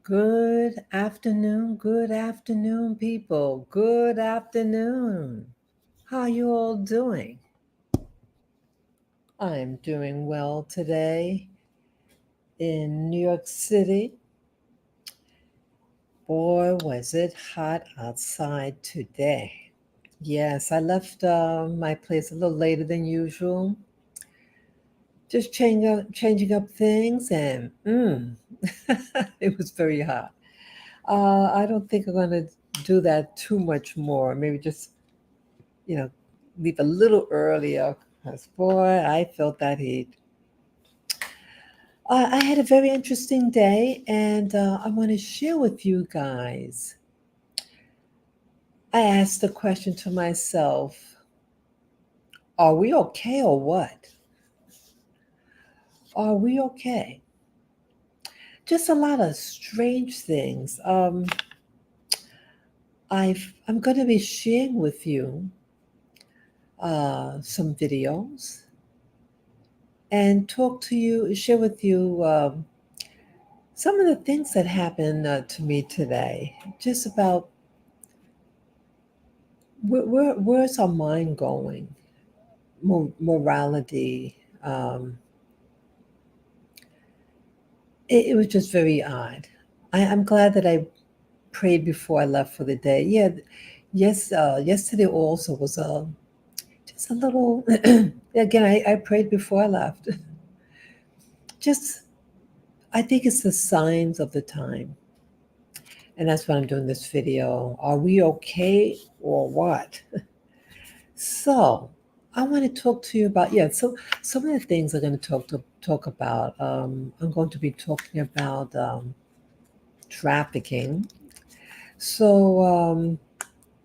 Good afternoon, people. Good afternoon. How are you all doing? I'm doing well today in New York City. Boy, was it hot outside today. Yes, I left my place a little later than usual. Just changing up things, and it was very hot. I don't think I'm going to do that too much more. Maybe just you know, leave a little earlier because, boy, I felt that heat. I had a very interesting day, and I want to share with you guys. I asked the question to myself, are we okay or what? Are we okay? Just a lot of strange things. I'm going to be sharing with you some videos and share with you some of the things that happened to me today, just about where's our mind going, morality. It was just very odd. I'm glad that I prayed before I left for the day. Yeah, yes. Yesterday also was just a little. Again, I prayed before I left. Just, I think it's the signs of the time, and that's why I'm doing this video. Are we okay or what? So, I want to talk to you about, yeah, so some of the things I'm going to talk about. I'm going to be talking about trafficking. So,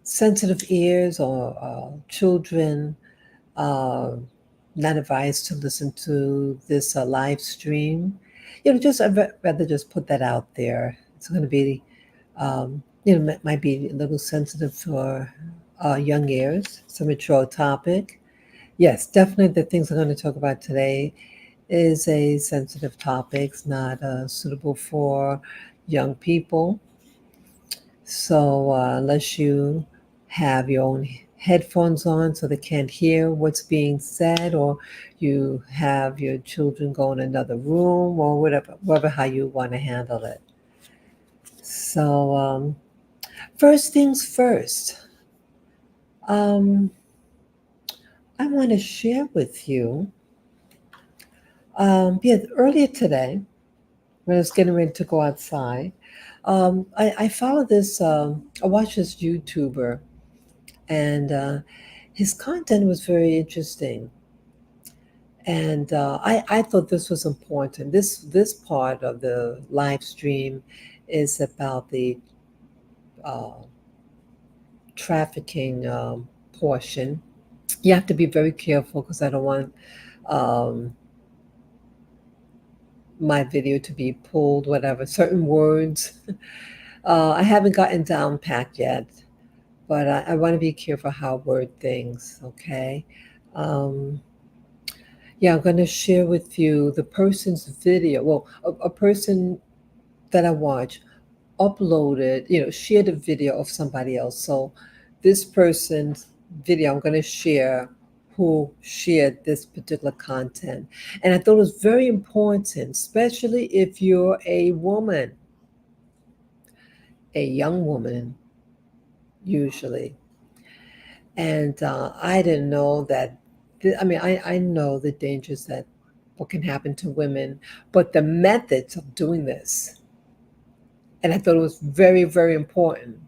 sensitive ears or children uh, not advised to listen to this live stream. Just I'd rather just put that out there. It's going to be, might be a little sensitive for young ears. It's a mature topic. Yes, definitely the things I'm going to talk about today is a sensitive topic. It's not suitable for young people. So unless you have your own headphones on so they can't hear what's being said, or you have your children go in another room, or whatever how you want to handle it. So first things first, um, I want to share with you. Yeah, earlier today, when I was getting ready to go outside, I follow this. I watch this YouTuber, and his content was very interesting. And I thought this was important. This part of the live stream is about the uh, trafficking portion. You have to be very careful because I don't want um, my video to be pulled, whatever, certain words. I haven't gotten down pat yet, but I want to be careful how I word things, okay? Um, yeah, I'm going to share with you the person's video. Well, a person that I watch uploaded, shared a video of somebody else. So this person's video, I'm going to share who shared this particular content. And I thought it was very important, especially if you're a woman, a young woman, usually. And I didn't know that. I know the dangers that what can happen to women, but the methods of doing this. And I thought it was very, very important.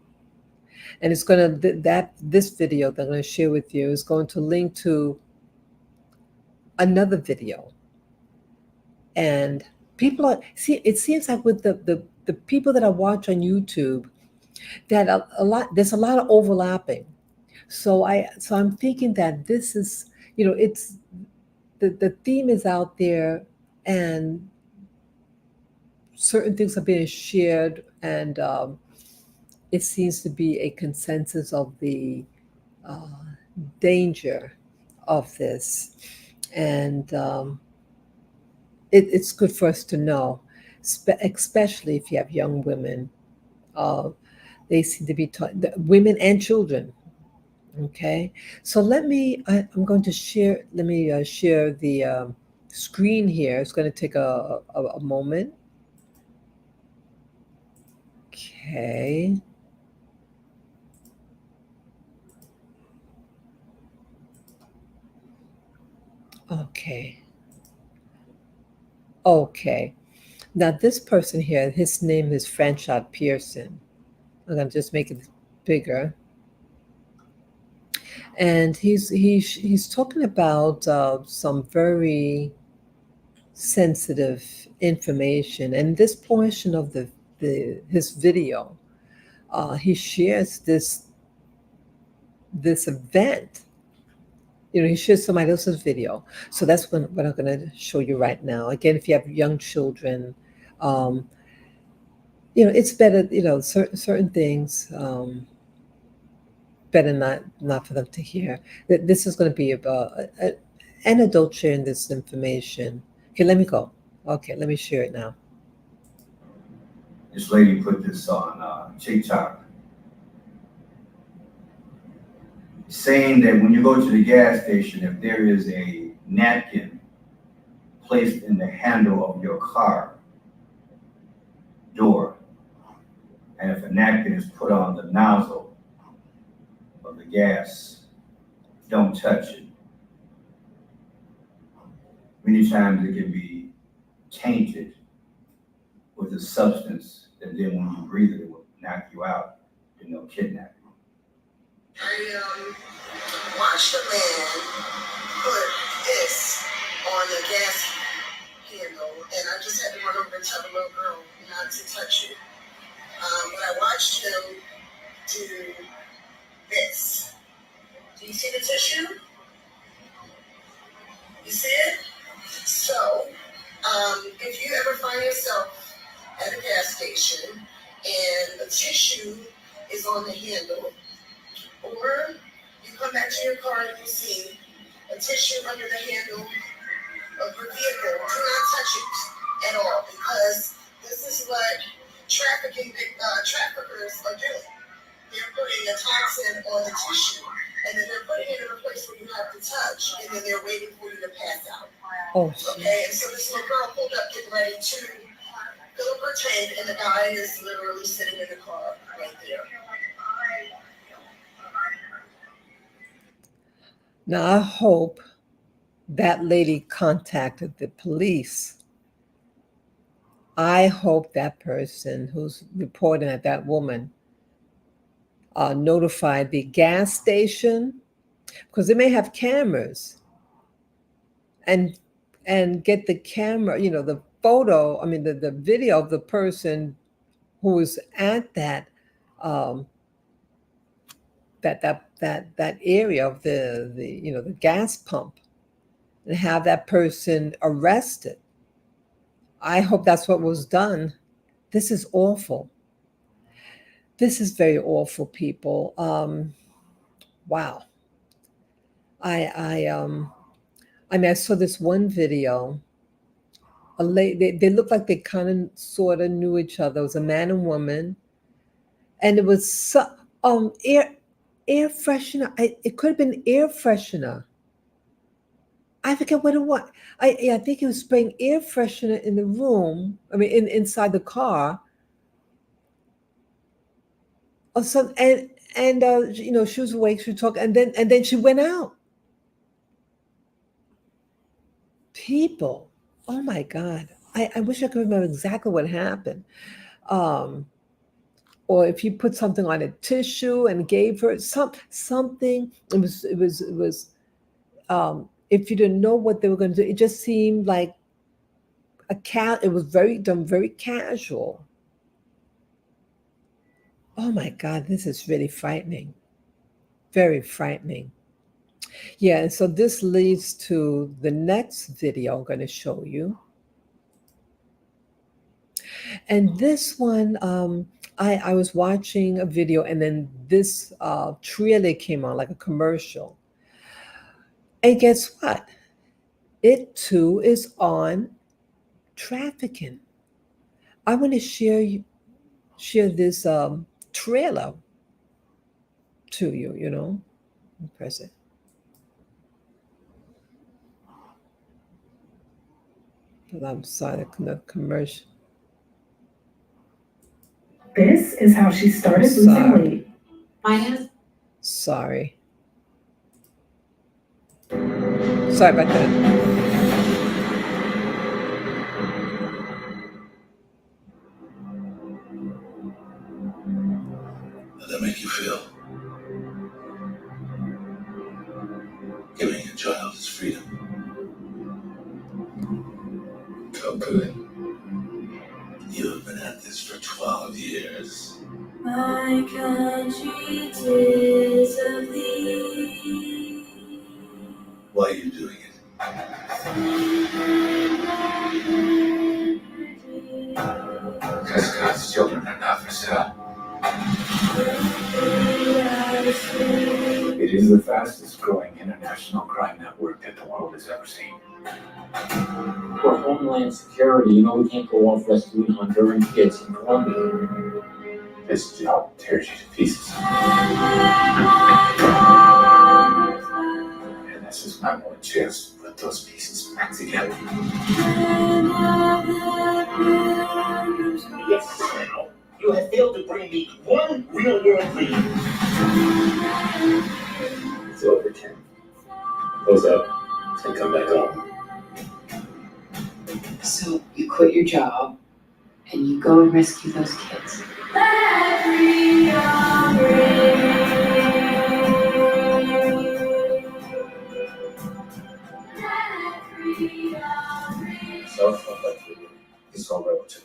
And it's going to, that this video that I'm going to share with you is going to link to another video. And people are, see, it seems like with the people that I watch on YouTube, that there's a lot of overlapping. So I'm thinking that this is, it's the theme is out there, and certain things are being shared, and it seems to be a consensus of the uh, danger of this, and it's good for us to know. especially if you have young women. Uh, they seem to be taught, women and children. Okay, so I'm going to share. Let me share the screen here. It's going to take a moment. Okay. Okay. Okay. Now this person here, his name is Franchot Pearson. I'm gonna just make it bigger, and he's talking about some very sensitive information. And this portion of the his video, he shares this event. He shares somebody else's video. So that's what I'm going to show you right now. Again, if you have young children, um, it's better. Certain things. Better not for them to hear. This is going to be about an adult sharing this information. Okay, let me go. Okay, let me share it now. This lady put this on TikTok, saying that when you go to the gas station, if there is a napkin placed in the handle of your car door, and if a napkin is put on the nozzle of the gas, don't touch it. Many times it can be tainted with a substance that then when you breathe it, it will knock you out, kidnap you. I watched a man put this on the gas handle, and I just had to run over and tell the little girl not to touch it. But I watched him do this. Do you see the tissue? You see it? So, if you ever find yourself at a gas station and the tissue is on the handle, or you come back to your car and you see a tissue under the handle of your vehicle, do not touch it at all, because this is what traffickers are doing. They're putting a toxin on the tissue, and then they're putting it in a place where you have to touch, and then they're waiting for you to pass out. Oh, okay, and so this little girl pulled up getting ready to fill up her tank, and the guy is literally sitting in the car right there. now I hope that lady contacted the police. I hope that person who's reporting at that woman notified the gas station, because they may have cameras, and get the camera, the photo. I mean, the video of the person who was at um, that area of the gas pump, and have that person arrested. I hope that's what was done. This is awful. This is very awful, people. Wow. I mean, I saw this one video. They looked like they kind of sort of knew each other. It was a man and woman, and it was air freshener. It could have been air freshener. I forget what it was. I think he was spraying air freshener in the room. I mean, inside the car, or some, and she was awake. She talked, and then she went out. People, oh my God! I wish I could remember exactly what happened. Um, or if you put something on a tissue and gave her something, it was. If you didn't know what they were going to do, it just seemed like it was very done, very casual. Oh my God, this is really frightening. Very frightening. Yeah, and so this leads to the next video I'm going to show you. And this one, I was watching a video, and then this trailer came on, like a commercial. And guess what? It too is on trafficking. I want to share this trailer to you. Press it. But I'm sorry, the commercial. This is how she started losing weight. Sorry. Sorry about that. How does that make you feel? Giving a child his freedom. How good. You have been at this for 12 years. My country, 'tis of thee. Why are you doing it? Because God's children are not for sale. It is the fastest growing international crime network that the world has ever seen. For Homeland Security, we can't go off rescuing Honduran kids in Colombia. This job tears you to pieces. And this is my one chance to put those pieces back together. Yes, Colonel. You have failed to bring me one real-world lead. It's over, Tim. Close up and come back home. So you quit your job and you go and rescue those kids. Self-reflection is all relative.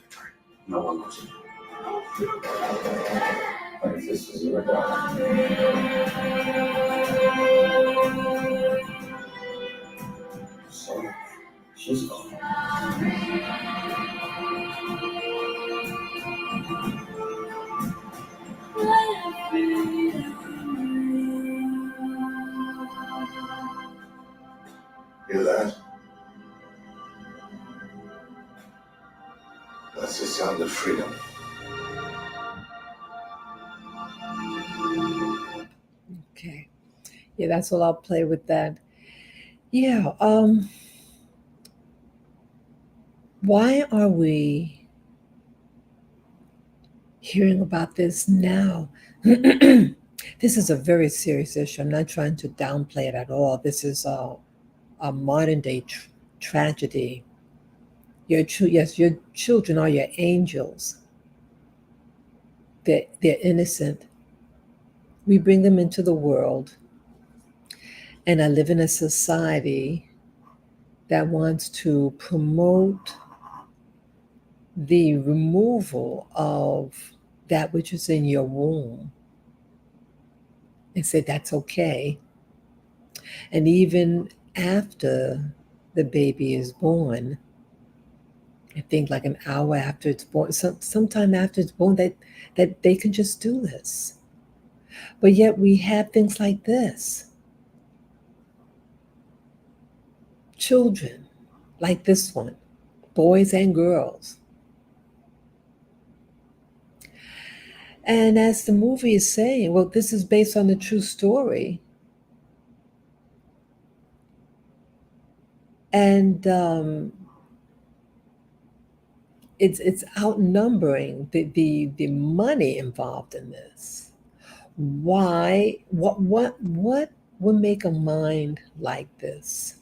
No one knows it. But if this is your daughter, so she's gone. Hear that? That's the sound of freedom. Okay. Yeah, that's all I'll play with that. Yeah. Why are we hearing about this now? This is a very serious issue. I'm not trying to downplay it at all. This is a modern day tragedy. Yes, your children are your angels. They're innocent. We bring them into the world, and I live in a society that wants to promote the removal of that which is in your womb and say that's okay. And even after the baby is born, I think like an hour after it's born, sometime after it's born, that they can just do this. But yet we have things like this. Children like this one, boys and girls. And as the movie is saying, well, this is based on a true story. And it's outnumbering the money involved in this. Why? What would make a mind like this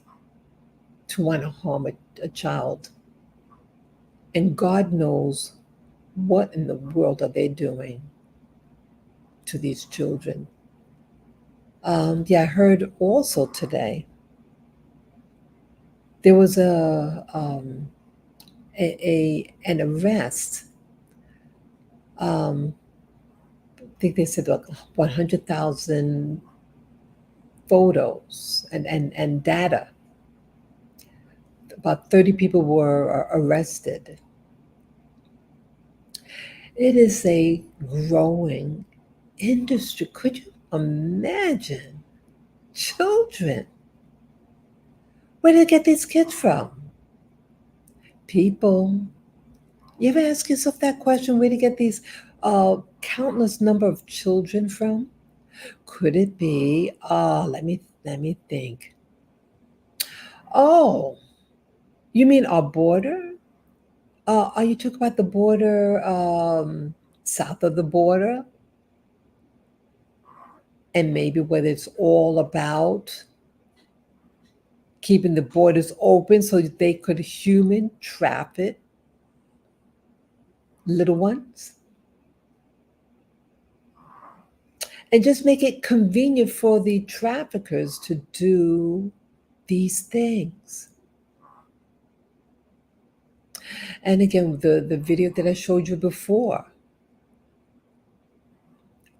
to want to harm a child? And God knows what in the world are they doing to these children. Yeah, I heard also today there was an arrest. Um, I think they said like 100,000 photos and data. About 30 people were arrested. It is a growing industry. Could you imagine? Children. Where did they get these kids from? People, You ever ask yourself that question? Where to get these countless number of children from? Could it be? Let me think. Oh, you mean our border? Are you talking about the border south of the border? And maybe whether it's all about keeping the borders open so that they could human traffic little ones and just make it convenient for the traffickers to do these things. And again, the video that I showed you before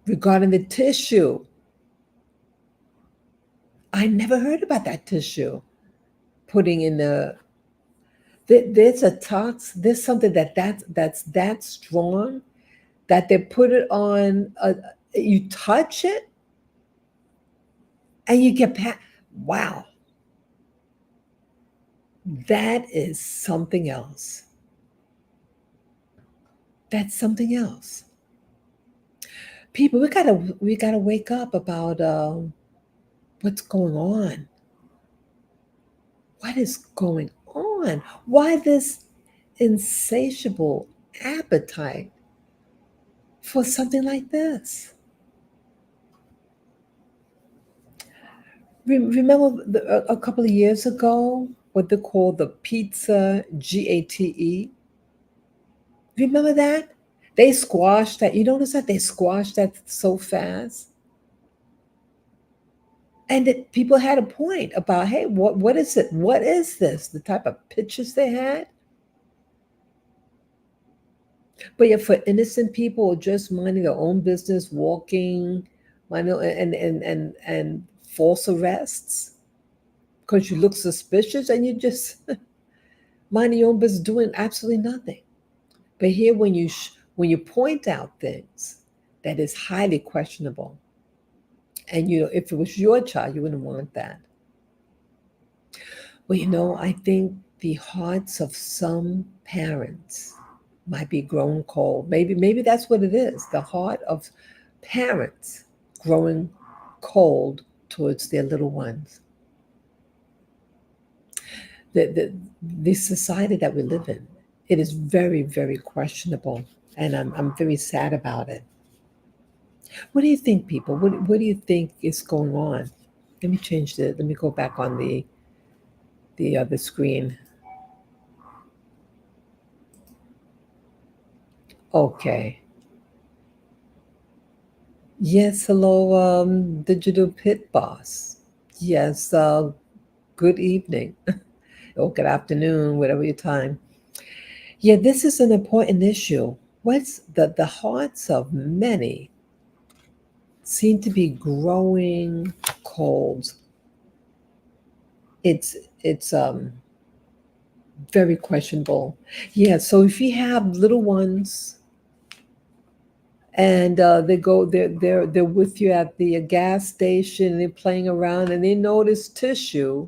regarding the tissue, I never heard about that tissue putting in there's a there's something that's that strong that they put it on. You touch it and you get wow, that is something else. That's something else. People, we gotta wake up about what's going on. What is going on? Why this insatiable appetite for something like this? Remember a couple of years ago what they call the pizza GATE? Remember that? They squashed that. You notice that they squashed that so fast? And that people had a point about, hey, what is it? What is this? The type of pictures they had. But yet, for innocent people just minding their own business, walking, and false arrests because you look suspicious and you just minding your own business, doing absolutely nothing. But here, when you point out things that is highly questionable, and if it was your child, you wouldn't want that. Well, I think the hearts of some parents might be grown cold. Maybe that's what it is. The heart of parents growing cold towards their little ones. The society that we live in, it is very, very questionable, and I'm very sad about it. What do you think, people? What do you think is going on? Let me go back on the other screen. Okay. Yes, hello, Digital Pit Boss. Yes, good evening or good afternoon, whatever your time. Yeah, this is an important issue. What's the hearts of many seem to be growing cold. It's very questionable. Yeah, so if you have little ones and they're with you at the gas station, they're playing around and they notice tissue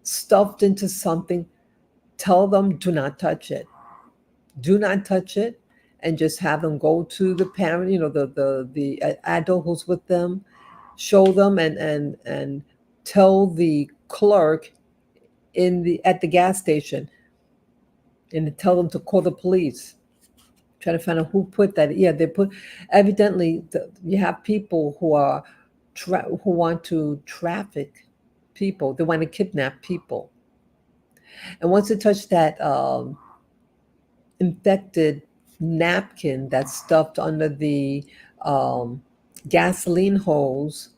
stuffed into something, tell them do not touch it. Do not touch it, and just have them go to the parent, the adult who's with them, show them, and tell the clerk at the gas station, and tell them to call the police. Try to find out who put that. Yeah, they put. Evidently, you have people who want to traffic people. They want to kidnap people, and once they touch that infected napkin that's stuffed under the um, gasoline hose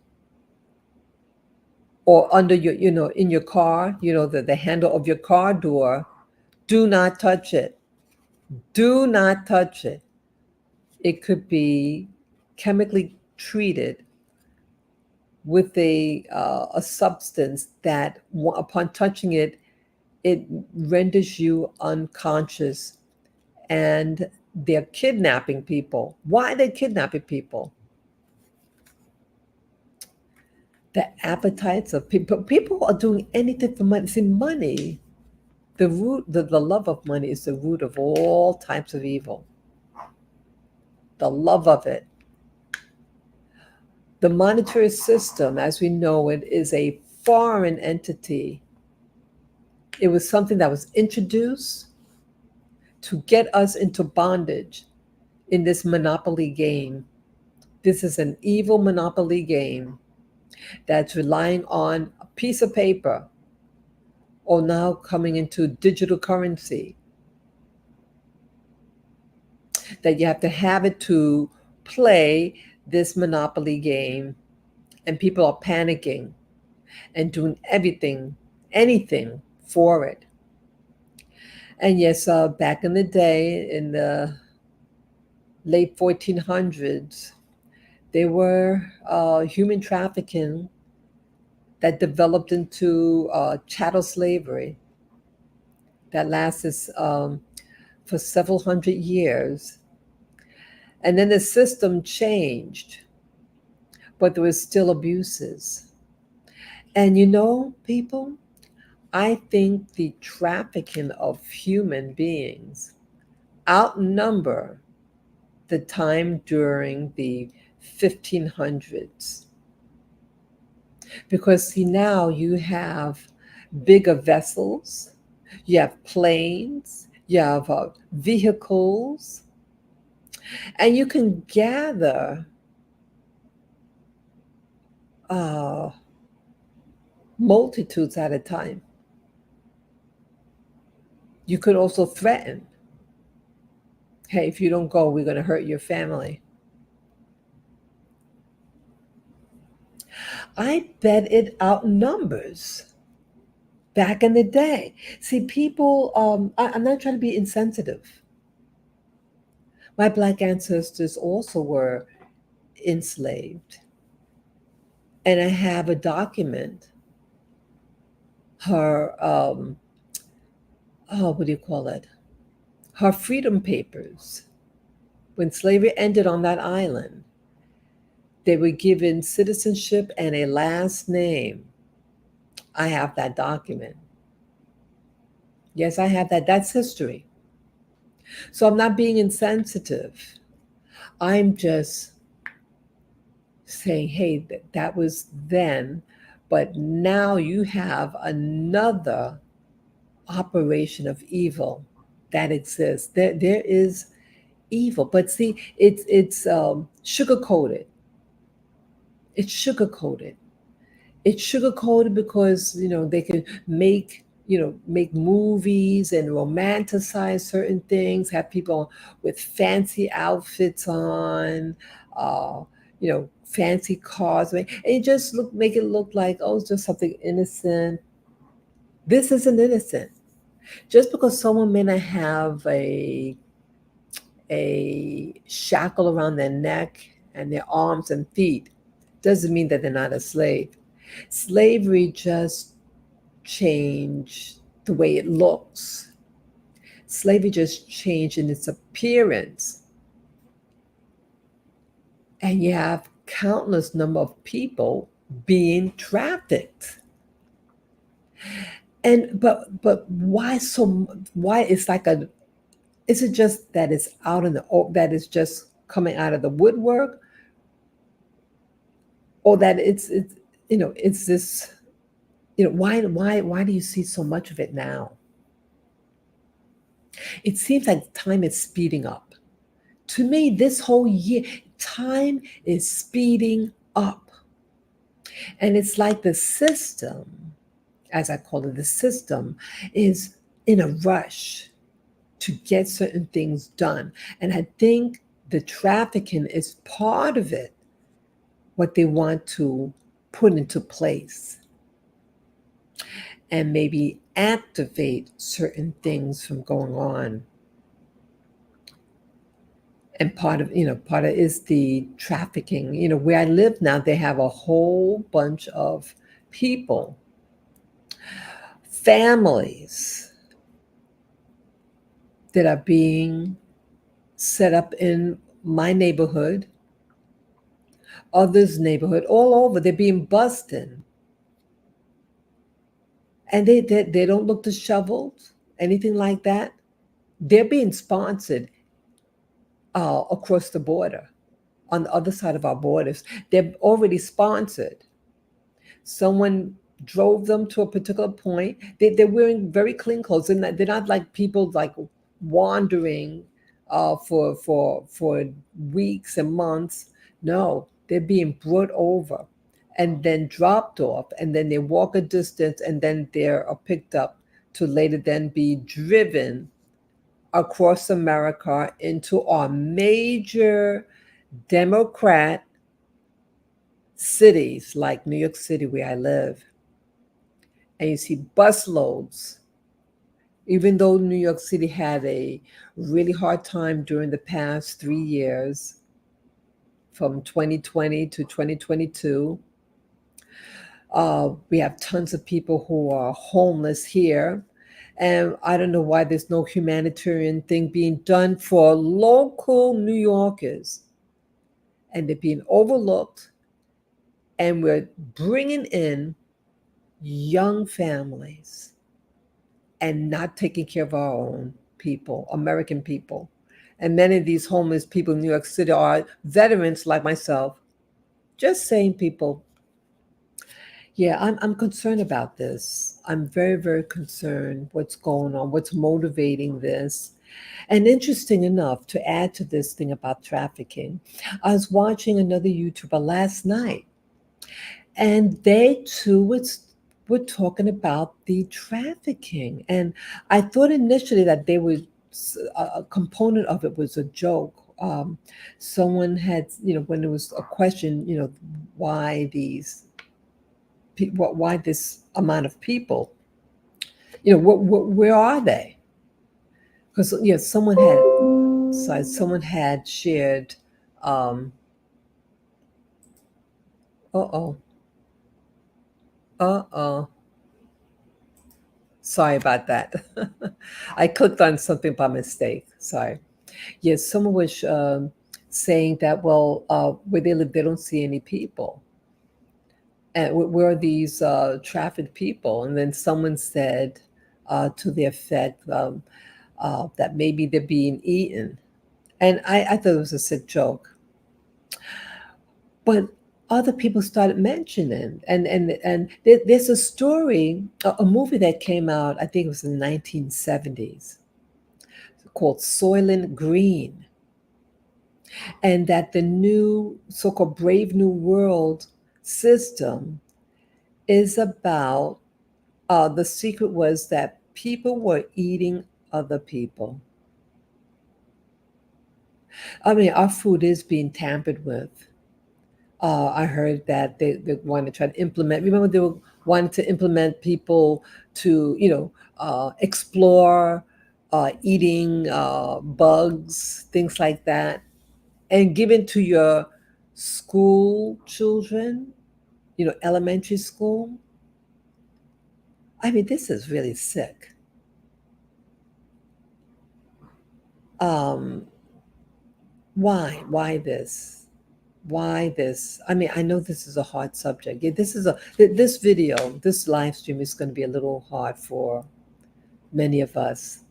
or under in your car, the handle of your car door, do not touch it. Do not touch it. It could be chemically treated with a substance that upon touching it, it renders you unconscious, and they're kidnapping people. Why are they kidnapping people? The appetites of people. People are doing anything for money. See, money The love of money is the root of all types of evil. The love of it. The monetary system, as we know it, is a foreign entity. It was something that was introduced to get us into bondage in this monopoly game. This is an evil monopoly game that's relying on a piece of paper or now coming into digital currency, that you have to have it to play this monopoly game, and people are panicking and doing anything for it. And yes, back in the day, in the late 1400s, there were human trafficking that developed into chattel slavery that lasted for several hundred years. And then the system changed, but there was still abuses. And people, I think the trafficking of human beings outnumber the time during the 1500s. Because see, now you have bigger vessels, you have planes, you have vehicles, and you can gather uh, multitudes at a time. You could also threaten, hey, if you don't go, we're going to hurt your family. I bet it outnumbers back in the day. See, people, I'm not trying to be insensitive. My Black ancestors also were enslaved. And I have a document, her, oh, what do you call it? Her freedom papers. When slavery ended on that island, they were given citizenship and a last name. I have that document. Yes, I have that. That's history. So I'm not being insensitive. I'm just saying, hey, that was then, but now you have another operation of evil that exists. There is evil, but see, it's sugar coated. It's sugar coated. It's sugar coated because they can make movies and romanticize certain things, have people with fancy outfits on, fancy cars, and you just make it look like, oh, it's just something innocent. This isn't innocent. Just because someone may not have a shackle around their neck and their arms and feet doesn't mean that they're not a slave. Slavery just changed the way it looks. Slavery just changed in its appearance. And you have countless number of people being trafficked. And but why it's like a is it just that it's out in that is just coming out of the woodwork, or that it's this, why do you see so much of it now? It seems like time is speeding up. To me, this whole year, time is speeding up. And it's like the system, as I call it, the system is in a rush to get certain things done. And I think the trafficking is part of it, what they want to put into place and maybe activate certain things from going on. And part of is the trafficking. Where I live now, they have a whole bunch of people, families that are being set up in my neighborhood, others' neighborhood, all over. They're being busted. And they don't look disheveled. anything like that, they're being sponsored across the border, on the other side of our borders. They're already sponsored. Someone drove them to a particular point. They're wearing very clean clothes. They're not like people like wandering for weeks and months. No, they're being brought over and then dropped off, and then they walk a distance, and then they're picked up to later then be driven across America into our major Democrat cities like New York City, where I live, and you see busloads. Even though New York City had a really hard time during the past 3 years, from 2020 to 2022, we have tons of people who are homeless here. And I don't know why there's no humanitarian thing being done for local New Yorkers. And they're being overlooked. And we're bringing in young families and not taking care of our own people, American people. And many of these homeless people in New York City are veterans like myself. Just saying, people, yeah, I'm concerned about this. I'm very, very concerned what's going on, what's motivating this. And interesting enough, to add to this thing about trafficking, I was watching another YouTuber last night, and they too were talking about the trafficking. And I thought initially that they were a component of it was a joke. Someone had, when there was a question, why these why this amount of people, where are they? Because someone had shared. Um, uh oh. Sorry about that. I clicked on something by mistake. Sorry. Yes, someone was saying that, well, where they live, they don't see any people. And where are these trafficked people? And then someone said to the effect that maybe they're being eaten. And I thought it was a sick joke. But other people started mentioning, and there's a story, a movie that came out, I think it was in the 1970s, called Soylent Green, and that the new so-called Brave New World system is about, the secret was that people were eating other people. I mean, our food is being tampered with. I heard that they want to try to implement. Remember, they were wanting to implement people to, explore eating bugs, things like that, and give it to your school children, elementary school. I mean, this is really sick. Um, why? Why this? Why this? I mean, I know this is a hard subject. Yeah, this video, this live stream is going to be a little hard for many of us.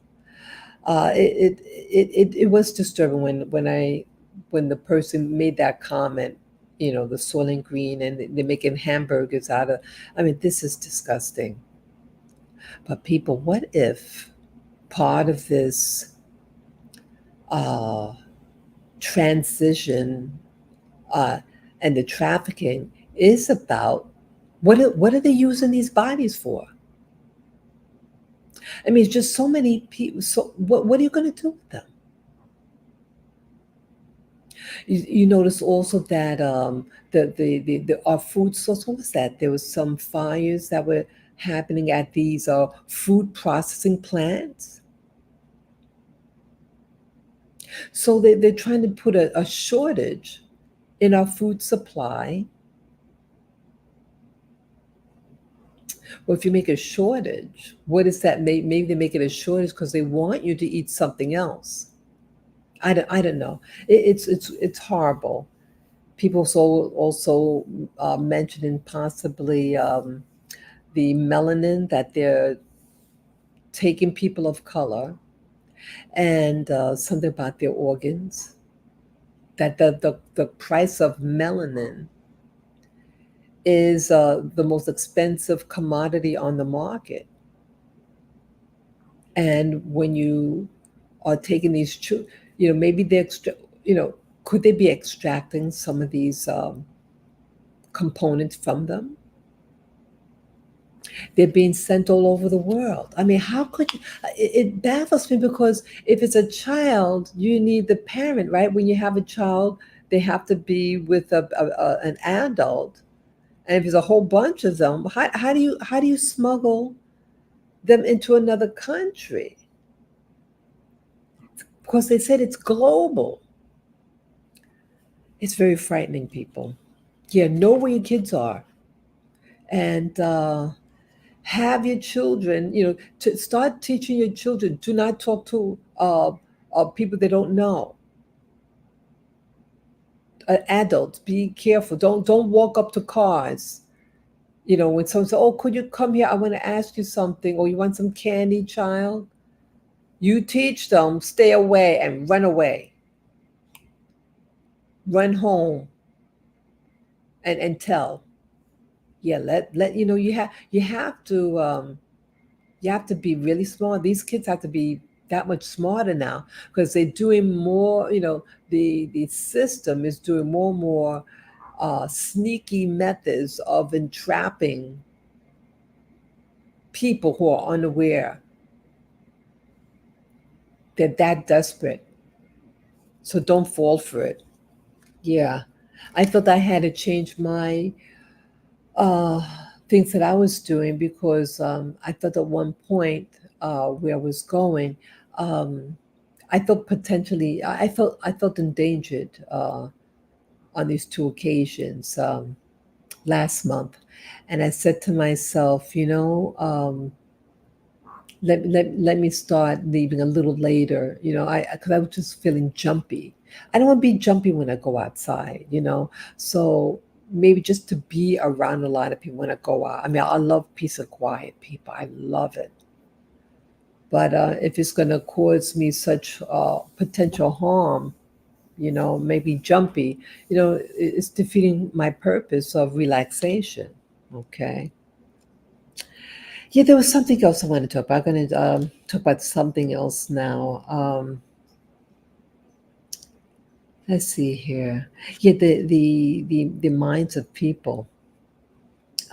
It was disturbing when the person made that comment. The Soylent Green, and they're making hamburgers out of. I mean, this is disgusting. But people, what if part of this uh, transition uh, and the trafficking is about what are they using these bodies for? I mean, it's just so many people. So what are you going to do with them? You notice also that the our food source. What was that? There was some fires that were happening at these food processing plants. So they're trying to put a shortage in our food supply. Well, if you make a shortage, what is that? Maybe they make it a shortage because they want you to eat something else. I don't know. It's horrible. People also mentioning possibly the melanin that they're taking people of color and something about their organs, that the price of melanin is the most expensive commodity on the market. And when you are taking these, maybe you know, could they be extracting some of these components from them? They're being sent all over the world. I mean, how could you? It baffles me because if it's a child, you need the parent, right? When you have a child, they have to be with an adult, and if there's a whole bunch of them, how do you smuggle them into another country? Because they said it's global. It's very frightening, people. Yeah, know where your kids are, and have your children, to start teaching your children. Do not talk to people they don't know. Adults, be careful. Don't walk up to cars. When someone says, "Oh, could you come here? I want to ask you something," or "You want some candy, child?" You teach them, stay away and run away. Run home and tell. Yeah, let you have to be really smart. These kids have to be that much smarter now because they're doing more. The system is doing more and more sneaky methods of entrapping people who are unaware. They're that desperate, so don't fall for it. Yeah, I felt I had to change my uh, things that I was doing because I felt at one point where I was going, um, I felt potentially, I felt endangered on these two occasions last month, and I said to myself, let me start leaving a little later, because I was just feeling jumpy. I don't want to be jumpy when I go outside. So maybe just to be around a lot of people when I go out. I mean, I love peace and quiet, people. I love it. But if it's going to cause me such potential harm, maybe jumpy, it's defeating my purpose of relaxation. Okay. Yeah, there was something else I wanted to talk about. I'm going to talk about something else now. Let's see here. Yeah, the minds of people.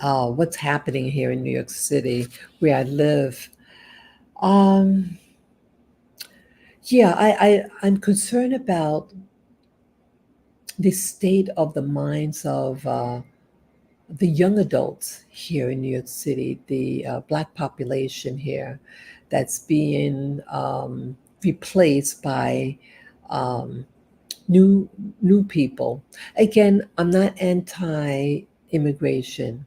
What's happening here in New York City, where I live? Um, yeah, I'm concerned about the state of the minds of the young adults here in New York City, the Black population here, that's being replaced by um, new new people. Again, I'm not anti-immigration,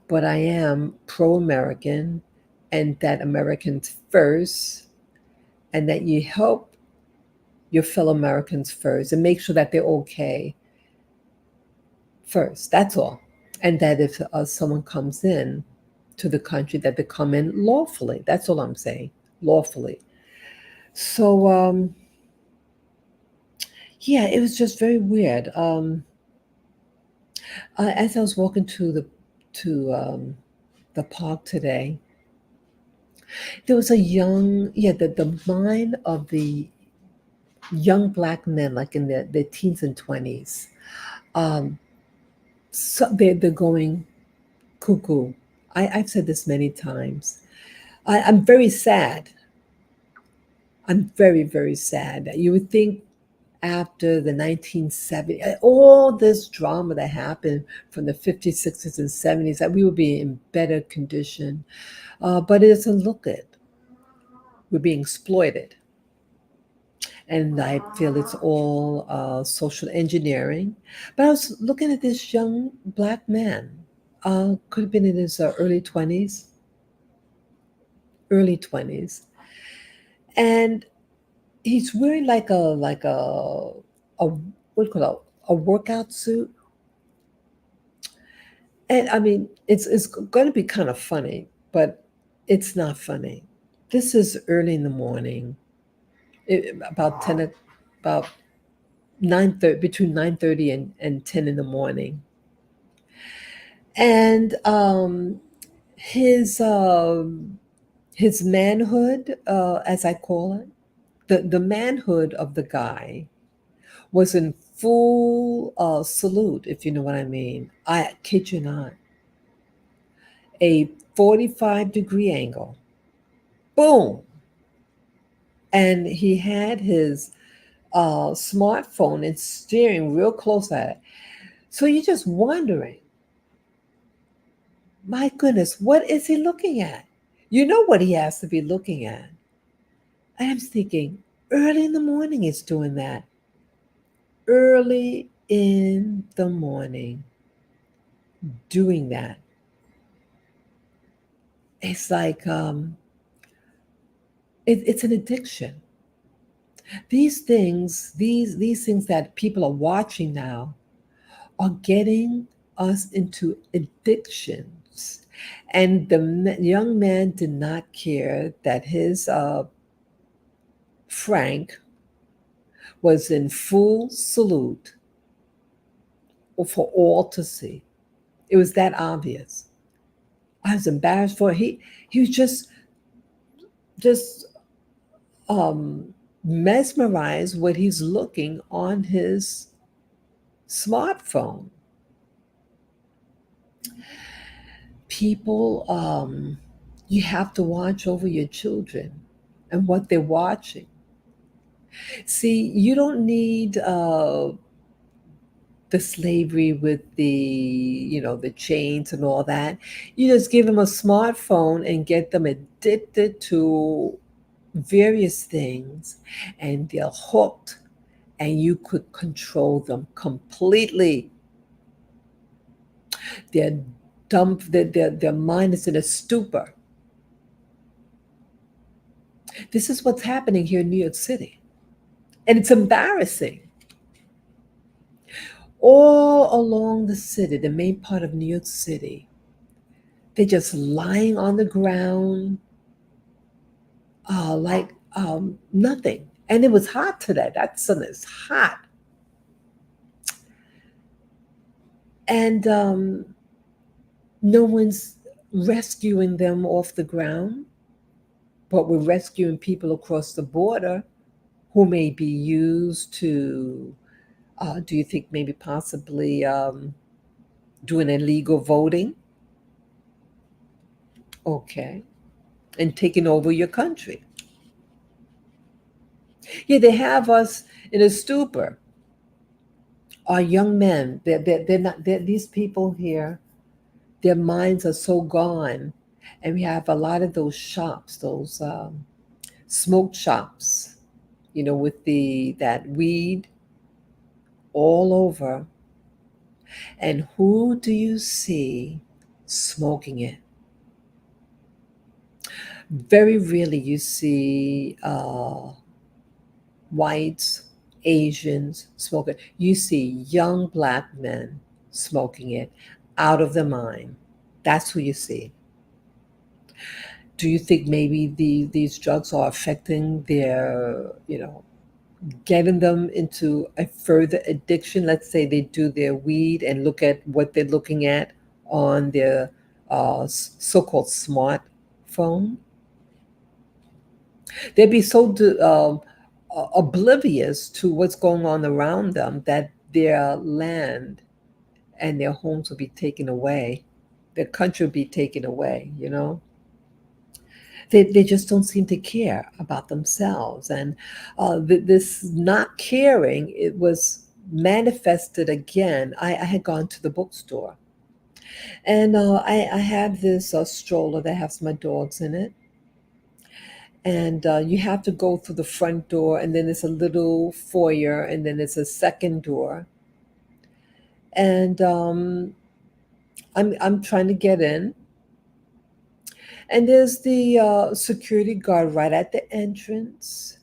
but I am pro-American, and that Americans first, and that you help your fellow Americans first and make sure that they're okay first. That's all. And that if someone comes in to the country, that they come in lawfully. That's all I'm saying, lawfully. So yeah, it was just very weird. As I was walking to the park today, there was a young, yeah, the mind of the young Black men, like in their teens and 20s. Um, so they're going cuckoo. I've said this many times. I'm very sad. I'm very, very sad. You would think after the 1970s, all this drama that happened from the 50s, 60s, and 70s, that we would be in better condition. But it doesn't look it. We're being exploited. And I feel it's all social engineering. But I was looking at this young Black man, could have been in his early 20s, and he's wearing like a what do you call it, a workout suit. And I mean, it's going to be kind of funny, but it's not funny. This is early in the morning, about 10, about 9:30, between 9:30 and 10 in the morning. And his his manhood, as I call it, the manhood of the guy was in full salute, if you know what I mean. I kid you not. A 45-degree angle. Boom. And he had his smartphone and staring real close at it. So you're just wondering, my goodness, what is he looking at? You know what he has to be looking at. And I'm thinking, early in the morning he's doing that. Early in the morning doing that. It's like it's an addiction. These things that people are watching now are getting us into addictions. And the young man did not care that his Frank was in full salute for all to see. It was that obvious. I was embarrassed for he was just mesmerized what he's looking on his smartphone. People, you have to watch over your children and what they're watching. See, you don't need the slavery with the chains and all that. You just give them a smartphone and get them addicted to various things, and they're hooked, and you could control them completely. Their their mind is in a stupor. This is what's happening here in New York City. And it's embarrassing. All along the city, the main part of New York City, they're just lying on the ground, like nothing. And it was hot today. That sun is hot. And no one's rescuing them off the ground, but we're rescuing people across the border who may be used to, do you think maybe possibly doing illegal voting? Okay. And taking over your country. Yeah, they have us in a stupor. Our young men, they're not, these people here, their minds are so gone. And we have a lot of those shops, those smoke shops, with that weed all over. And who do you see smoking it? Very rarely you see whites, Asians smoking. You see young black men smoking it out of their mind. That's who you see. Do you think maybe these drugs are affecting their, getting them into a further addiction? Let's say they do their weed and look at what they're looking at on their so-called smartphone. They'd be so oblivious to what's going on around them that their land and their homes will be taken away. Their country will be taken away. They just don't seem to care about themselves. And this not caring, it was manifested again. I had gone to the bookstore, and I had this stroller that has my dogs in it. And you have to go through the front door, and then there's a little foyer, and then there's a second door. And I'm trying to get in, and there's the security guard right at the entrance,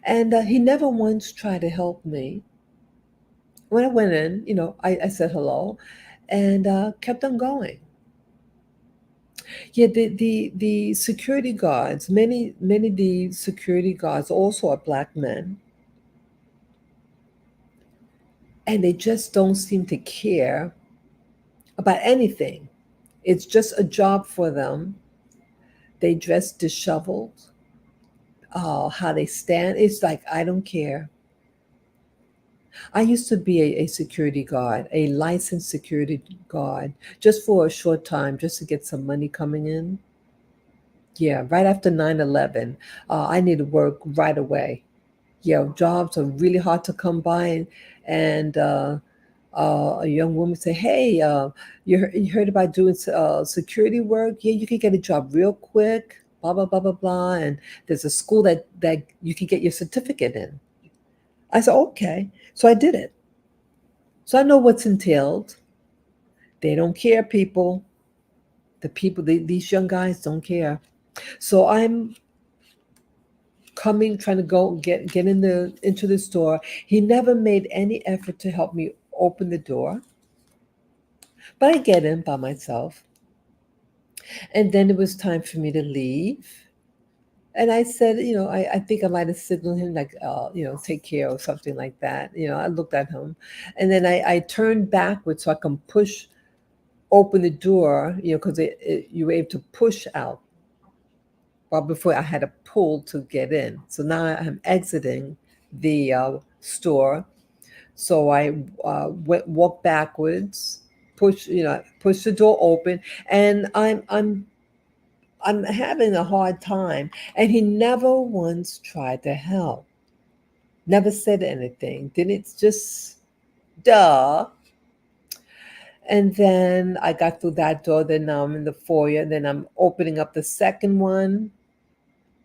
and he never once tried to help me. When I went in, I said hello, and kept on going. Yeah, the security guards, many of the security guards also are black men, and they just don't seem to care about anything. It's just a job for them. They dress disheveled. How they stand. It's like I don't care. I used to be a security guard, a licensed security guard, just for a short time, just to get some money coming in. Yeah, right after 9/11, I needed work right away. Yeah, jobs are really hard to come by, and a young woman say, "Hey, you heard about doing security work? Yeah, you can get a job real quick. Blah blah blah blah blah." And there's a school that you can get your certificate in. I said, "Okay," so I did it. So I know what's entailed. They don't care, people. These young guys don't care. So I'm coming, trying to go get into the store. He never made any effort to help me open the door, but I get in by myself. And then it was time for me to leave. And I said, I think I might have signaled him like, take care or something like that. I looked at him, and then I turned backwards so I can open the door, because you were able to push out. Well, before I had to pull to get in. So now I'm exiting the store. So I walk backwards, push the door open, and I'm having a hard time. And he never once tried to help, never said anything. Then it's just duh. And then I got through that door. Then now I'm in the foyer. Then I'm opening up the second one,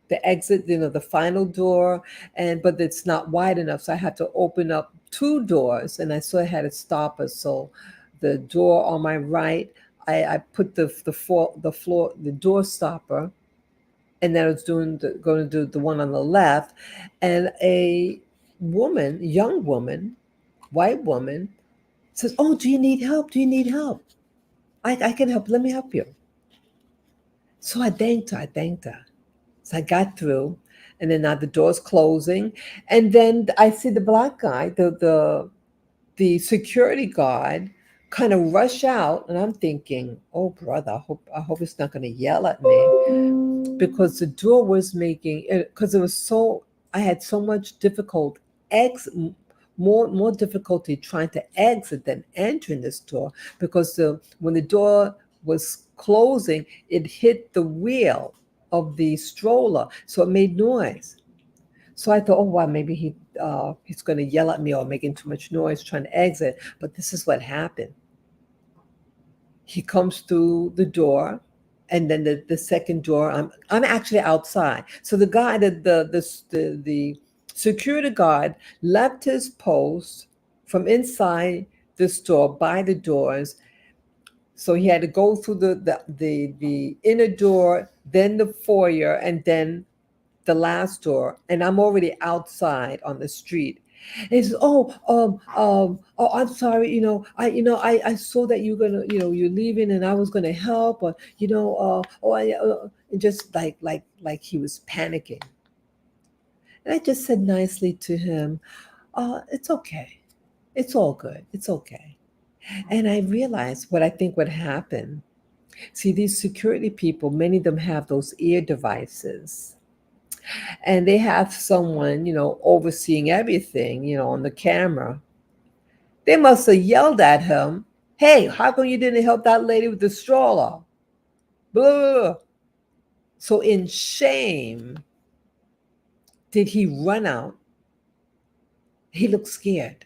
the exit, the final door, and but it's not wide enough, so I had to open up two doors, and I sort of had to stop us. So the door on my right, I put the door stopper, and then I was going to do the one on the left, and a young woman, white woman, says, "Oh, do you need help? Do you need help? I can help. Let me help you." So I thanked her. I thanked her. So I got through, and then now the door's closing, and then I see the black guy, the security guard, kind of rush out, and I'm thinking, "Oh, brother, I hope it's not going to yell at me," because the door was making because it was so I had so much ex more difficulty trying to exit than entering this door, because when the door was closing, it hit the wheel of the stroller, so it made noise. So I thought, oh wow, maybe he's going to yell at me or making too much noise trying to exit. But this is what happened. He comes through the door, and then the second door. I'm actually outside. So the guy, the security guard, left his post from inside the store by the doors. So he had to go through the inner door, then the foyer, and then the last door, and I'm already outside on the street. And he says, "Oh, I'm sorry. I saw that you're leaving, and I was gonna help, or and just like he was panicking." And I just said nicely to him, "It's okay. It's all good. It's okay." And I realized what I think would happen. See, these security people, many of them have those ear devices, and they have someone, overseeing everything, on the camera. They must have yelled at him, "Hey, how come you didn't help that lady with the stroller?" Blah, blah, blah. So in shame, did he run out? He looked scared.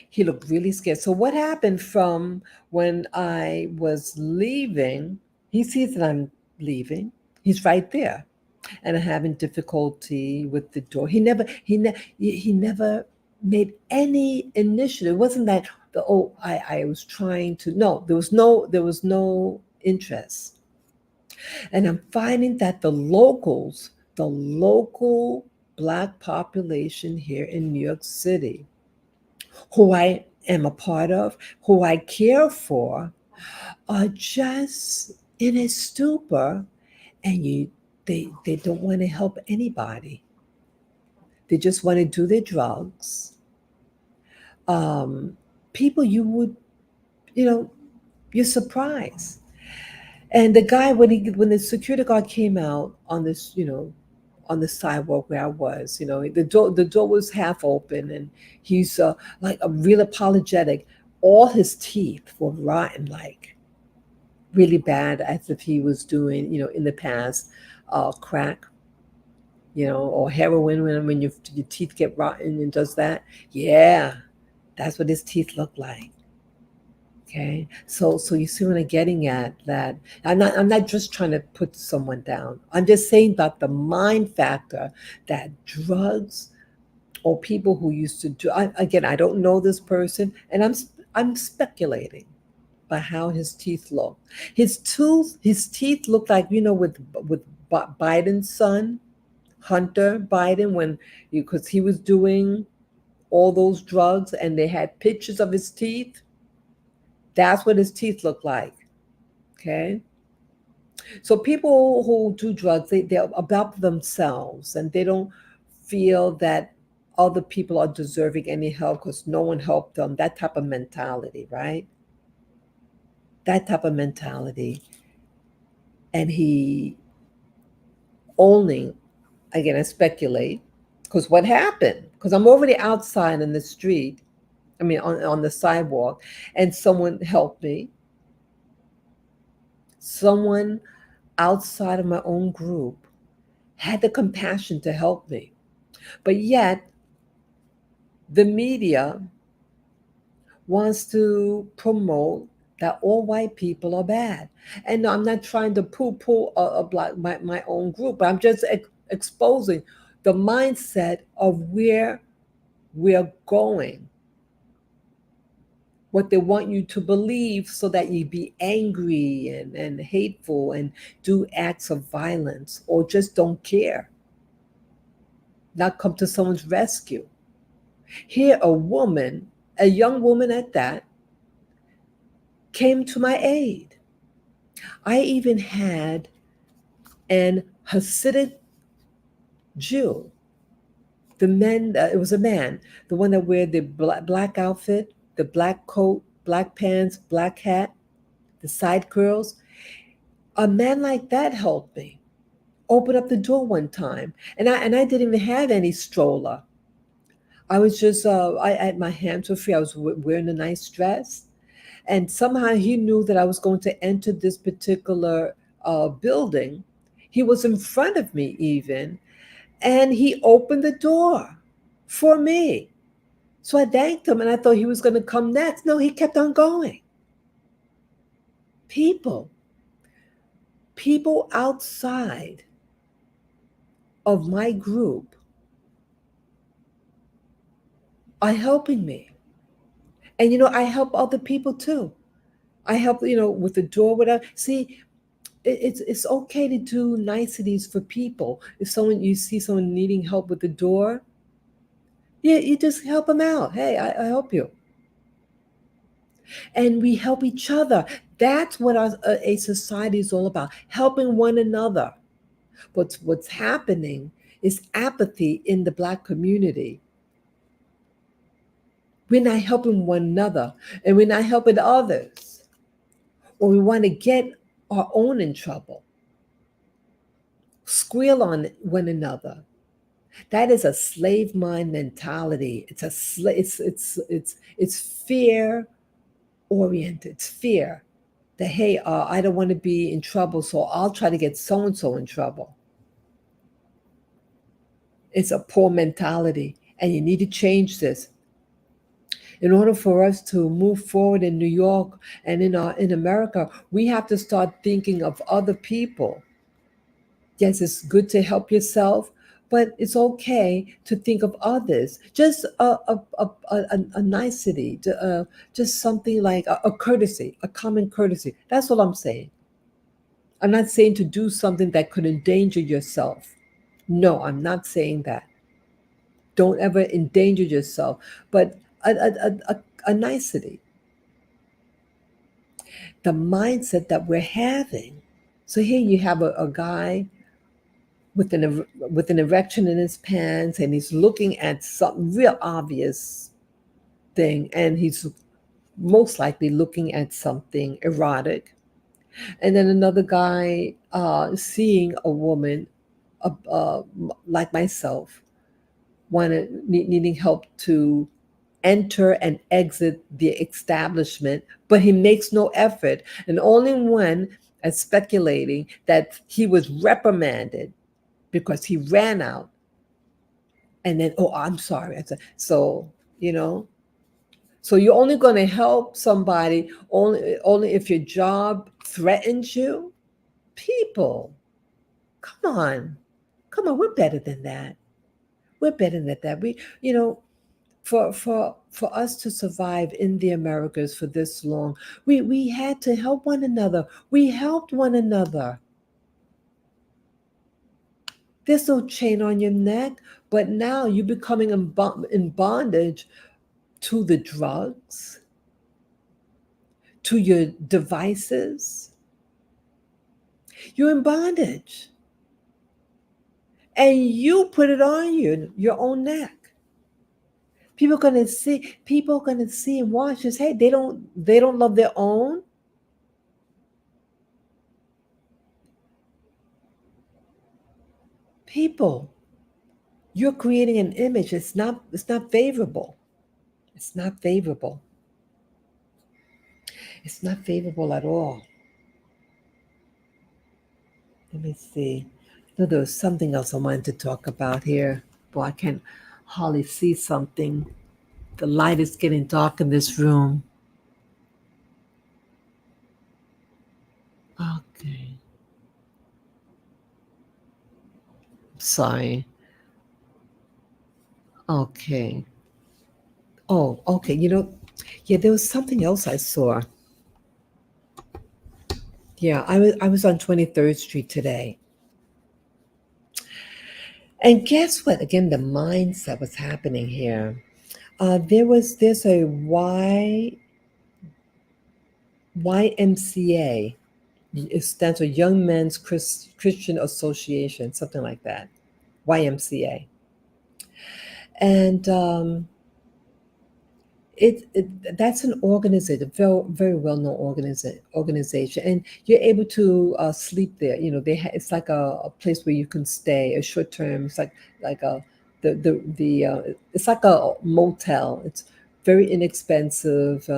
He looked really scared. So what happened from when I was leaving? He sees that I'm leaving. He's right there, and I'm having difficulty with the door. He never made any initiative. It wasn't that I was trying to. No, there was no interest. And I'm finding that the local black population here in New York City, who I am a part of, who I care for, are just in a stupor, and they don't want to help anybody. They just want to do their drugs. Um, People you would, you know, you're surprised. And the guy, when the security guard came out on this, on the sidewalk where I was, the door was half open, and he's like a real apologetic. All his teeth were rotten, like really bad, as if he was doing, in the past, crack, or heroin. When your teeth get rotten and does that, yeah, that's what his teeth look like. Okay, so you see what I'm getting at, that I'm not just trying to put someone down. I'm just saying that the mind factor, that drugs, or people who used to do. Again, I don't know this person, and I'm speculating by how his teeth look. His teeth look like, with Biden's son, Hunter Biden, when because he was doing all those drugs, and they had pictures of his teeth. That's what his teeth look like. Okay. So people who do drugs, they're about themselves, and they don't feel that other people are deserving any help because no one helped them. That type of mentality, right? That type of mentality. And he only, again, I speculate, because what happened? Because I'm already outside in the street, I mean, on the sidewalk, and someone helped me. Someone outside of my own group had the compassion to help me. But yet, the media wants to promote that all white people are bad. And no, I'm not trying to poo-poo a black my own group, but I'm just exposing the mindset of where we're going, what they want you to believe, so that you be angry and hateful and do acts of violence, or just don't care, not come to someone's rescue. Here, a young woman at that, came to my aid. I even had an Hasidic Jew, it was a man, the one that wear the black outfit, the black coat, black pants, black hat, the side curls. A man like that helped me open up the door one time, and I didn't even have any stroller. I was just my hands were free. I was wearing a nice dress, and somehow he knew that I was going to enter this particular building. He was in front of me even, and he opened the door for me. So I thanked him, and I thought he was going to come next. No, he kept on going. People, people outside of my group are helping me. And I help other people too. I help, with the door, whatever. See, it's okay to do niceties for people. If you see someone needing help with the door, yeah, you just help them out. Hey, I help you. And we help each other. That's what a society is all about, helping one another. What's happening is apathy in the Black community. We're not helping one another, and we're not helping others, or we want to get our own in trouble, squeal on one another. That is a slave mind mentality. It's fear oriented. It's fear that, hey, I don't want to be in trouble, so I'll try to get so and so in trouble. It's a poor mentality, and you need to change this. In order for us to move forward in New York and in America, we have to start thinking of other people. Yes, it's good to help yourself, but it's okay to think of others. Just a nicety, just something like a courtesy, a common courtesy. That's what I'm saying. I'm not saying to do something that could endanger yourself. No, I'm not saying that. Don't ever endanger yourself, but a nicety. The mindset that we're having So here you have a guy with an erection in his pants, and he's looking at some real obvious thing, and he's most likely looking at something erotic. And then another guy seeing a woman like myself, needing help to enter and exit the establishment, but he makes no effort. And only one is speculating that he was reprimanded because he ran out. And then, oh, I'm sorry. So, you know, so you're only going to help somebody only if your job threatens you. People, come on, come on. We're better than that. We're better than that. For us to survive in the Americas for this long, we had to help one another. We helped one another. There's no chain on your neck, but now you're becoming in bondage to the drugs, to your devices. You're in bondage. And you put it on your own neck. People are gonna see and watch this. Hey, they don't love their own. People, you're creating an image. It's not favorable. It's not favorable. It's not favorable at all. Let me see. No, there was something else I wanted to talk about here. Boy, I can hardly see something. The light is getting dark in this room. Okay. Sorry. Okay. Oh, okay. Yeah, there was something else I saw. Yeah, I was on 23rd Street today. And guess what? Again, the mindset was happening here. There's a YMCA. It stands for Young Men's Christian Association, something like that. YMCA. And that's an organization, very very well known organization, and you're able to sleep there. It's like a place where you can stay a short term. It's like a the it's like a motel. It's very inexpensive,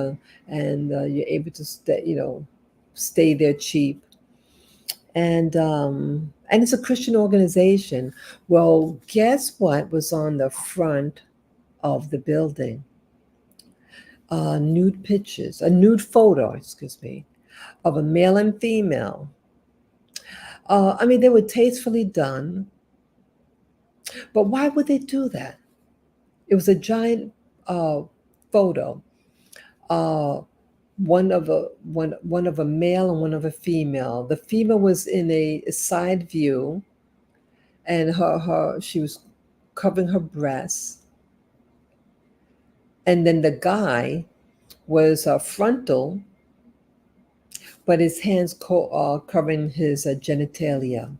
and you're able to stay there cheap. And it's a Christian organization. Well, guess what was on the front of the building? A nude photo, excuse me, of a male and female. I mean, they were tastefully done, but why would they do that? It was a giant photo, uh, one of a male and one of a female. The female was in a side view, and she was covering her breasts, and then the guy was frontal, but his hands covering his genitalia.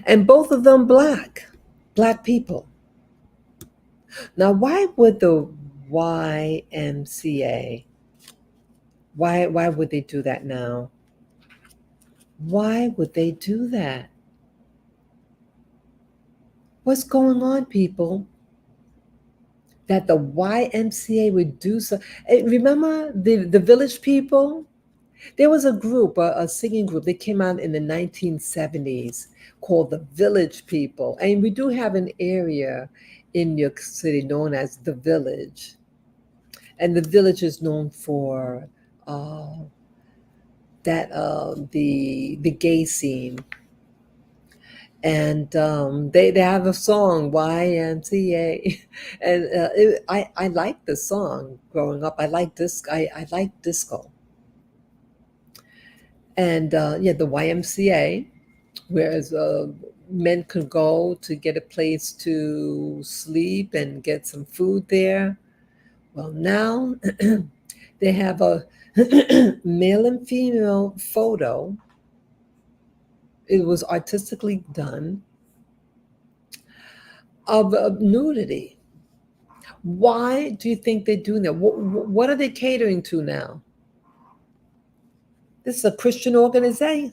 And both of them black people. Now, why would the YMCA, why would they do that now? Why would they do that? What's going on, people? That the YMCA would do so. Remember the Village People? There was a group, a singing group. They came out in the 1970s called the Village People. And we do have an area in New York City known as the Village. And the Village is known for uh, the gay scene. And they have a song, YMCA. And I liked the song growing up. I liked disco. And yeah, the YMCA, whereas men could go to get a place to sleep and get some food there. Well, now they have a male and female photo, It was artistically done of nudity. Why do you think they're doing that? What are they catering to now? This is a Christian organization.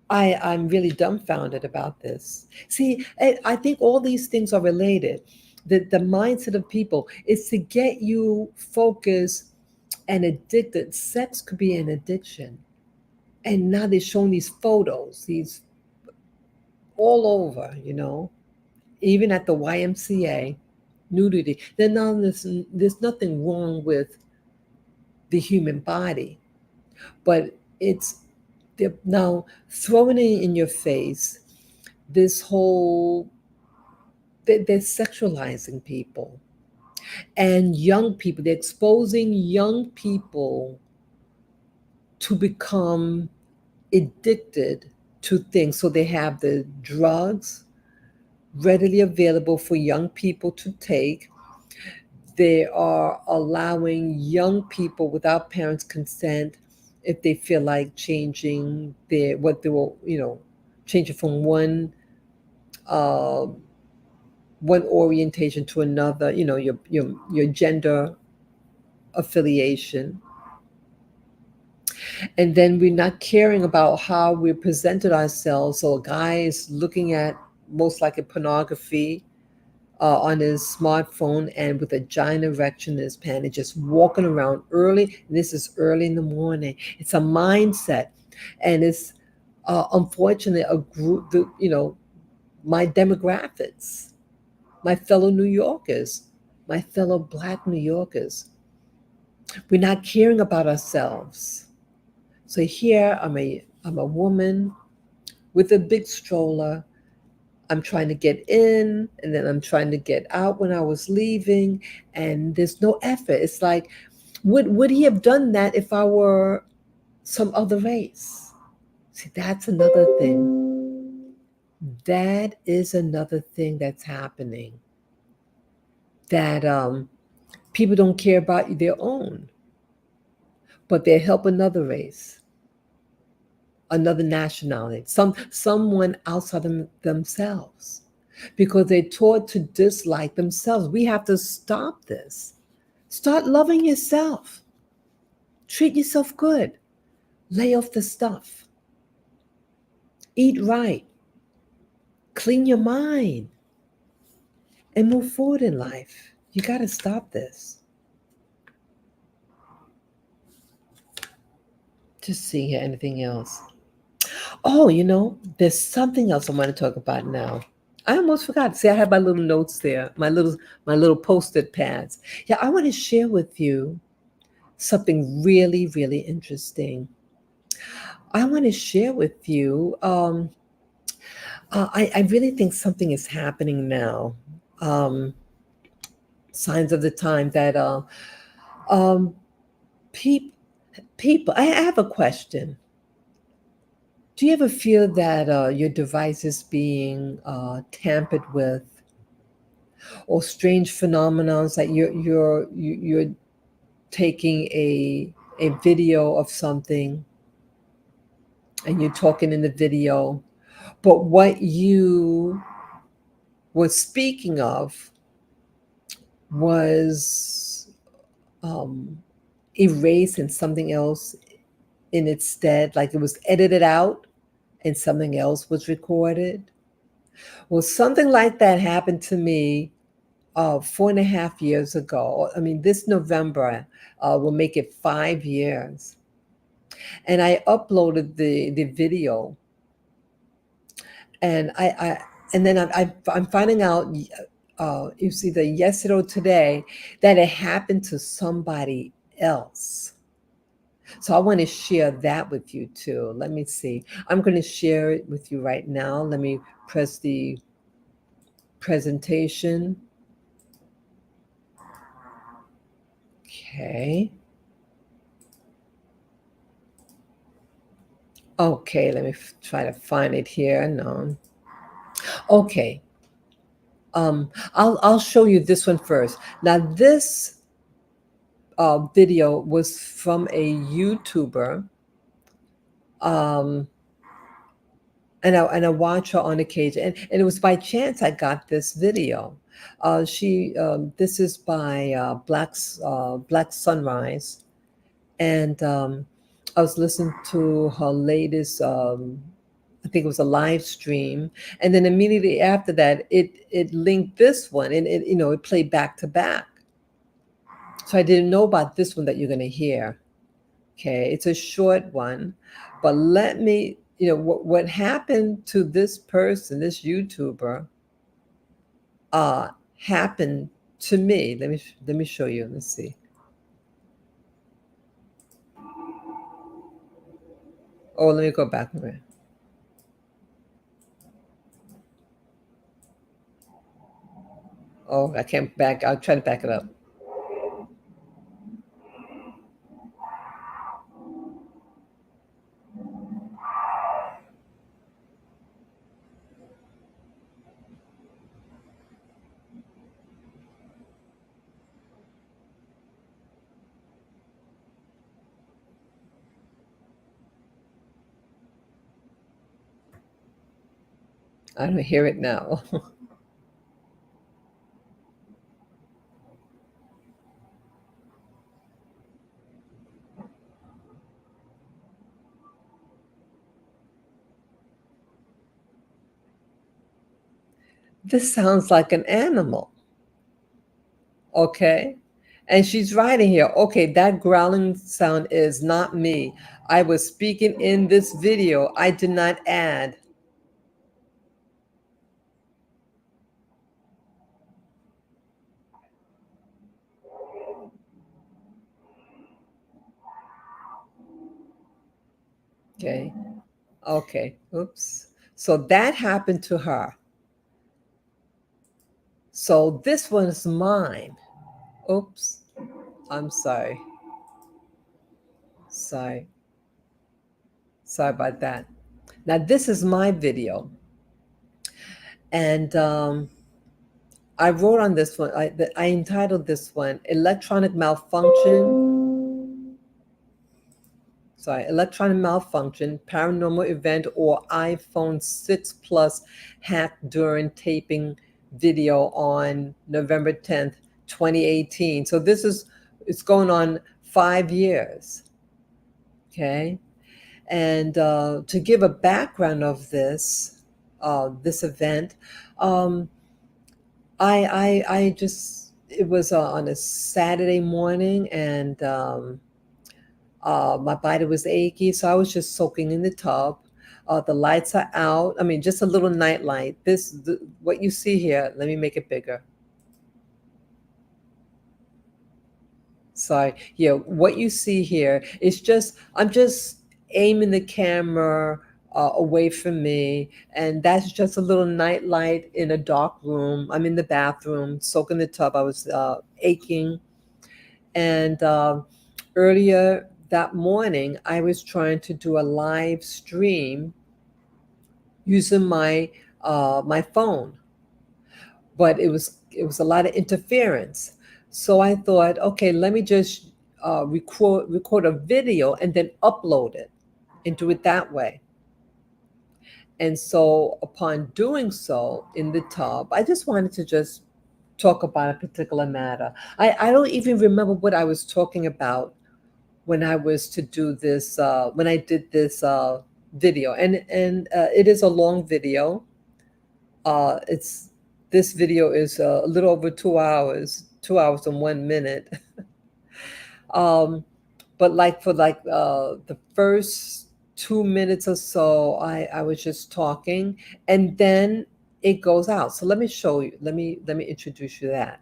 I'm really dumbfounded about this. See, I think all these things are related. The mindset of people is to get you focused and addicted. Sex could be an addiction. And now they're showing these photos, these all over, even at the YMCA, nudity. Then now there's nothing wrong with the human body, but they're now throwing it in your face. This whole they're sexualizing people and young people. They're exposing young people to become addicted to things. So they have the drugs readily available for young people to take. They are allowing young people without parents' consent, if they feel like changing their what they will, changing from uh, one orientation to another, your gender affiliation. And then we're not caring about how we presented ourselves. So a guy is looking at most likely pornography on his smartphone and with a giant erection in his panty, just walking around early. And this is early in the morning. It's a mindset, and it's unfortunately a group. My demographics, my fellow New Yorkers, my fellow Black New Yorkers. We're not caring about ourselves. So here I'm a woman with a big stroller. I'm trying to get in and then I'm trying to get out when I was leaving, and there's no effort. It's like, would he have done that if I were some other race? See, that's another thing. That is another thing that's happening. That people don't care about their own, but they help another race, another nationality, someone outside themselves, because they're taught to dislike themselves. We have to stop this. Start loving yourself. Treat yourself good. Lay off the stuff. Eat right. Clean your mind and move forward in life. You got to stop this. Just see here, anything else? Oh, there's something else I want to talk about now. I almost forgot. See, I have my little notes there, my little post-it pads. Yeah, I want to share with you something really, really interesting. I want to share with you. I really think something is happening now. Um, Signs of the time that um, peop, people. I have a question. Do you ever feel that your device is being tampered with, or strange phenomena that you're taking a video of something and you're talking in the video, but what you were speaking of was um, erased and something else in its stead, like it was edited out and something else was recorded? Well, something like that happened to me 4.5 years ago. I mean, this November will make it 5 years. And I uploaded the video, and and then I'm finding out, it's either yesterday or today, that it happened to somebody else. So I want to share that with you too. Let me see. I'm going to share it with you right now. Let me press the presentation. Okay. Okay, let me try to find it here. No. Okay. I'll show you this one first. Now this video was from a YouTuber. Um, and I watch her on occasion, and it was by chance I got this video. This is by Black Sunrise, and I was listening to her latest. I think it was a live stream, and then immediately after that, it linked this one, and it played back to back. So I didn't know about this one that you're going to hear. Okay, it's a short one, but let me, what happened to this person, this YouTuber, uh, happened to me. Let me show you. Let's see. Oh, let me go back. Oh, I can't back. I'll try to back it up. I don't hear it now. This sounds like an animal. Okay. And she's writing here, okay, that growling sound is not me. I was speaking in this video. I did not add. Okay. Okay. Oops. So that happened to her. So this one's mine. Oops. I'm sorry. Sorry. Sorry about that. Now, this is my video. And I wrote on this one, I entitled this one Electronic Malfunction. Sorry, electronic malfunction, paranormal event, or iPhone 6 Plus hacked during taping video on November 10th, 2018. So it's going on 5 years. Okay. And to give a background of this event, um, I just, it was on a Saturday morning, and my body was achy, so I was just soaking in the tub. The lights are out. I mean, just a little night light. What you see here, let me make it bigger. Sorry. Yeah, what you see here is I'm just aiming the camera away from me, and that's just a little night light in a dark room. I'm in the bathroom, soaking the tub. I was aching. And earlier that morning, I was trying to do a live stream using my phone, but it was a lot of interference. So I thought, okay, let me just record a video and then upload it and do it that way. And so upon doing so in the tub, I just wanted to just talk about a particular matter. I don't even remember what I was talking about when I was to do this, when I did this video. And it is a long video. It's This video is a little over 2 hours, 2 hours and 1 minute. But for the first 2 minutes or so, I was just talking, and then it goes out. So let me show you. Let me introduce you to that.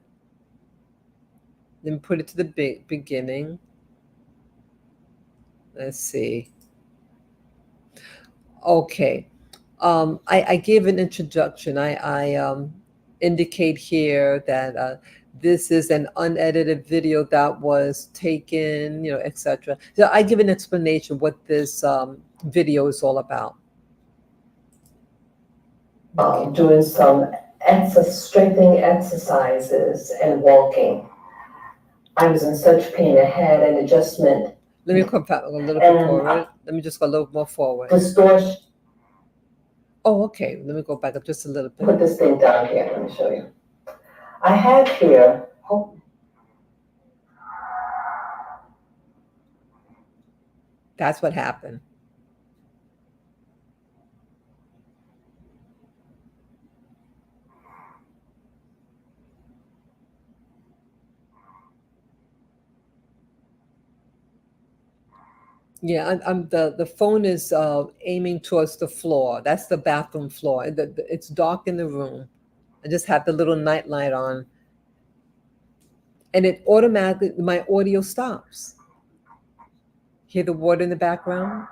Let me put it to the beginning. Let's see. Okay. I gave an introduction. I indicate here that this is an unedited video that was taken, etc. So I give an explanation what this video is all about. Doing some strengthening exercises and walking. I was in such pain. I had an adjustment. Let me come back a little bit forward. Let me just go a little more forward. Distortion. Oh, okay. Let me go back up just a little bit. Put this thing down here. Let me show you. I have here. Oh, That's what happened. Yeah, the phone is aiming towards the floor. That's the bathroom floor. It's dark in the room. I just have the little night light on, and it automatically my audio stops. Hear the water in the background?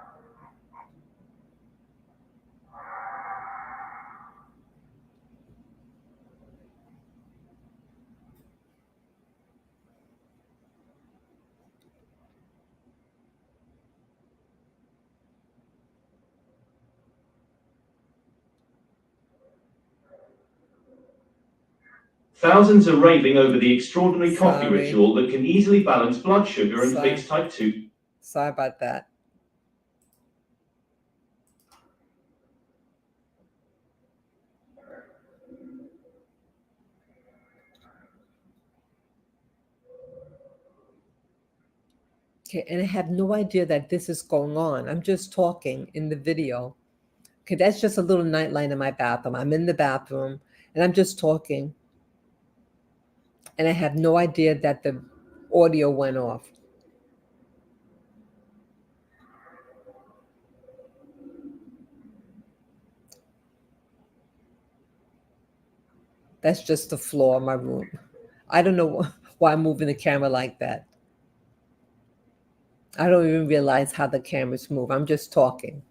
Thousands are raving over the extraordinary coffee Sorry. ritual that can easily balance blood sugar and Sorry. fix type 2. Sorry about that. Okay, and I have no idea that this is going on. I'm just talking in the video. Okay, that's just a little night light in my bathroom. I'm in the bathroom and I'm just talking. And I have no idea that the audio went off. That's just the floor of my room. I don't know why I'm moving the camera like that. I don't even realize how the cameras move. I'm just talking.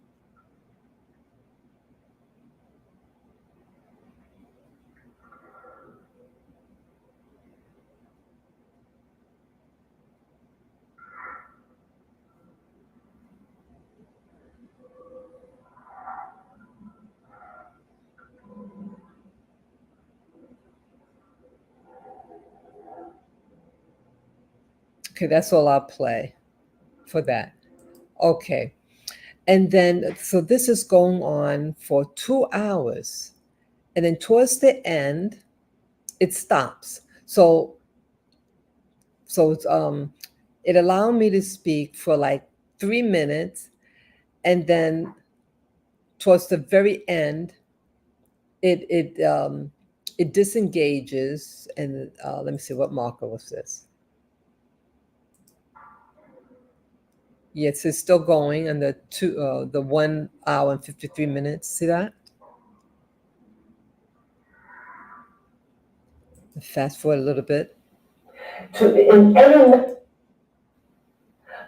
Okay, that's all I'll play for that. Okay. And then, so this is going on for 2 hours. And then towards the end, it stops. So it allowed me to speak for like 3 minutes. And then towards the very end, it disengages. And let me see, what marker was this? Yes, it's still going on the 1 hour and 53 minutes. See that? Fast forward a little bit. in any,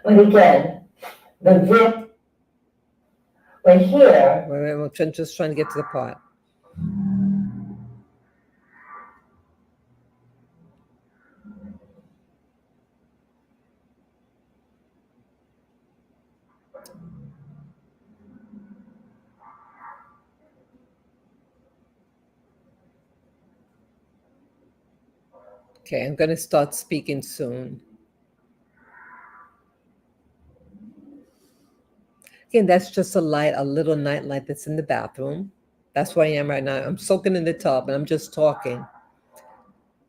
but again, but here. Wait, I'm just trying to get to the part. Okay, I'm going to start speaking soon. Again, that's just a little night light that's in the bathroom. That's where I am right now. I'm soaking in the tub and I'm just talking,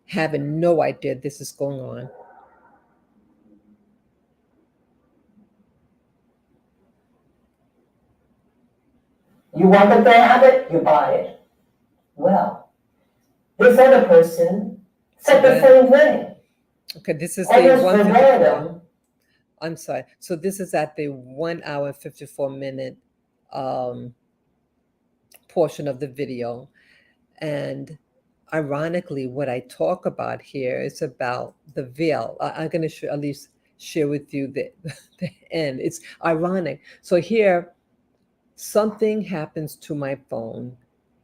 having no idea this is going on. You want them to have it, you buy it. Well, this other person said the same thing. Okay, this is Almost the 154. verbatim. I'm sorry. So this is at the 1 hour and 54 minute portion of the video. And ironically, what I talk about here is about the veil. I'm going to at least share with you the end. It's ironic. So here, something happens to my phone.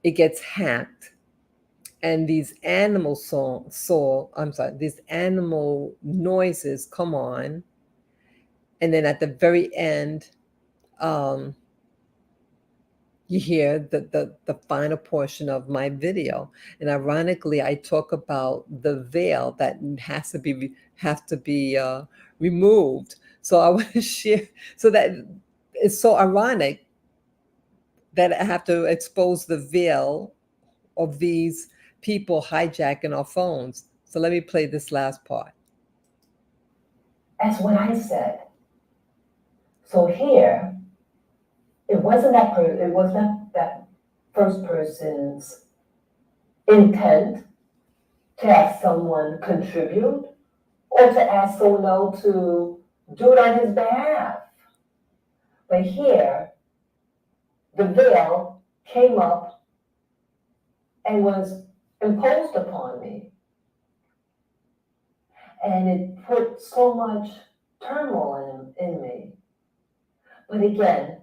It gets hacked. And these these animal noises come on. And then at the very end, you hear the final portion of my video. And ironically, I talk about the veil that has to be removed. So I want to share. So that it's so ironic that I have to expose the veil of these people hijacking our phones. So let me play this last part. That's what I said. So here, it wasn't it was not that first person's intent to have someone contribute or to ask someone else to do it on his behalf. But here, the veil came up and was imposed upon me. And it put so much turmoil in me. But again,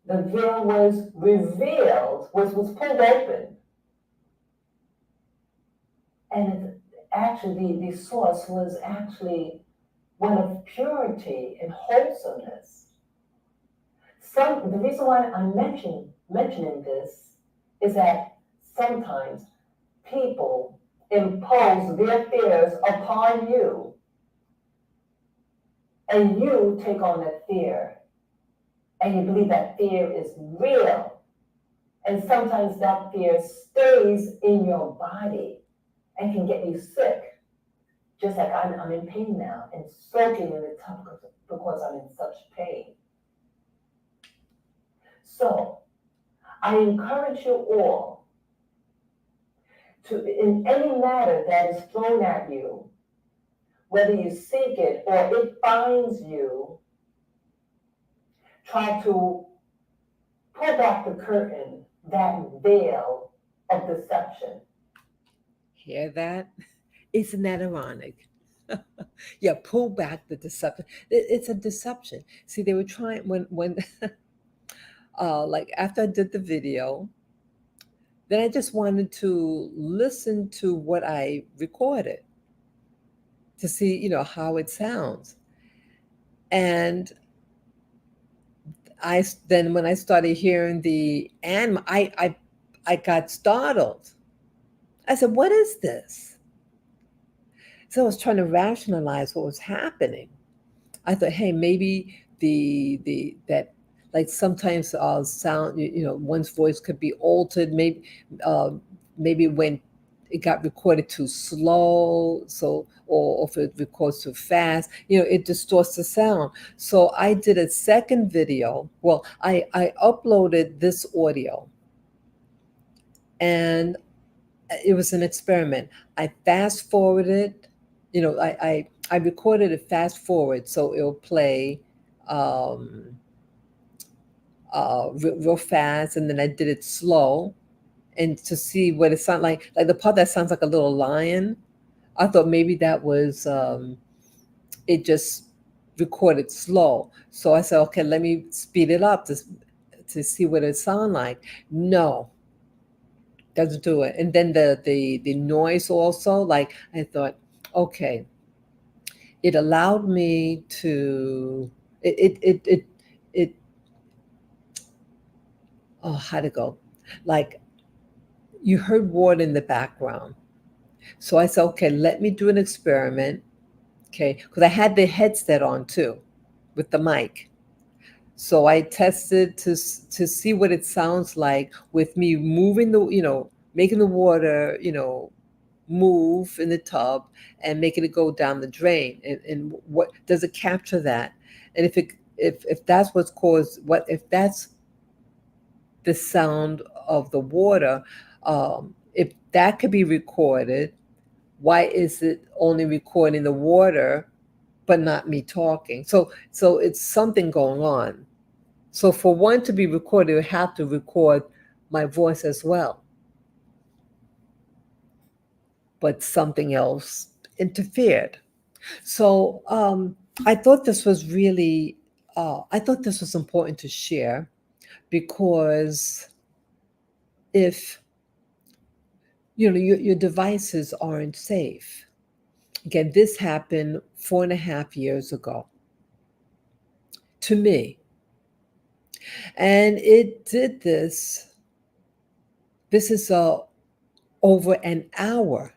the veil was revealed, was pulled open. And actually, the source was actually one of purity and wholesomeness. The reason why I'm mentioning this is that sometimes people impose their fears upon you, and you take on that fear, and you believe that fear is real. And sometimes that fear stays in your body and can get you sick. Just like I'm in pain now and soaking in the tub because I'm in such pain. So I encourage you all to, in any matter that is thrown at you, whether you seek it or it finds you, try to pull back the curtain, that veil of deception. Hear that? Isn't that ironic? Yeah, pull back the deception. It's a deception. See, they were trying when like after I did the video, then I just wanted to listen to what I recorded to see, how it sounds. And then when I started hearing the animal, I got startled. I said, "What is this?" So I was trying to rationalize what was happening. I thought, hey, maybe the that like sometimes sound, one's voice could be altered. Uh, maybe when it got recorded too slow, so or if it records too fast, it distorts the sound. So I did a second video. Well, I uploaded this audio, and it was an experiment. I fast forwarded, I recorded it fast forward, so it'll play um, real fast, and then I did it slow, and to see what it sounded like the part that sounds like a little lion. I thought maybe that was it just recorded slow. So I said, okay, let me speed it up to see what it sound like. No, doesn't do it. And then the noise also, like I thought, okay, it allowed me to it oh, how to go, like you heard water in the background. So I said, okay, let me do an experiment. Okay, because I had the headset on too with the mic. So I tested to see what it sounds like with me moving making the water, move in the tub and making it go down the drain. And what does it capture that? And if that's what's caused, what if that's the sound of the water? If that could be recorded, why is it only recording the water but not me talking? So it's something going on. So for one to be recorded, you have to record my voice as well. But something else interfered. So I thought this was really, I thought this was important to share because if your devices aren't safe. Again, this happened 4.5 years ago to me, and it did this. This is over an hour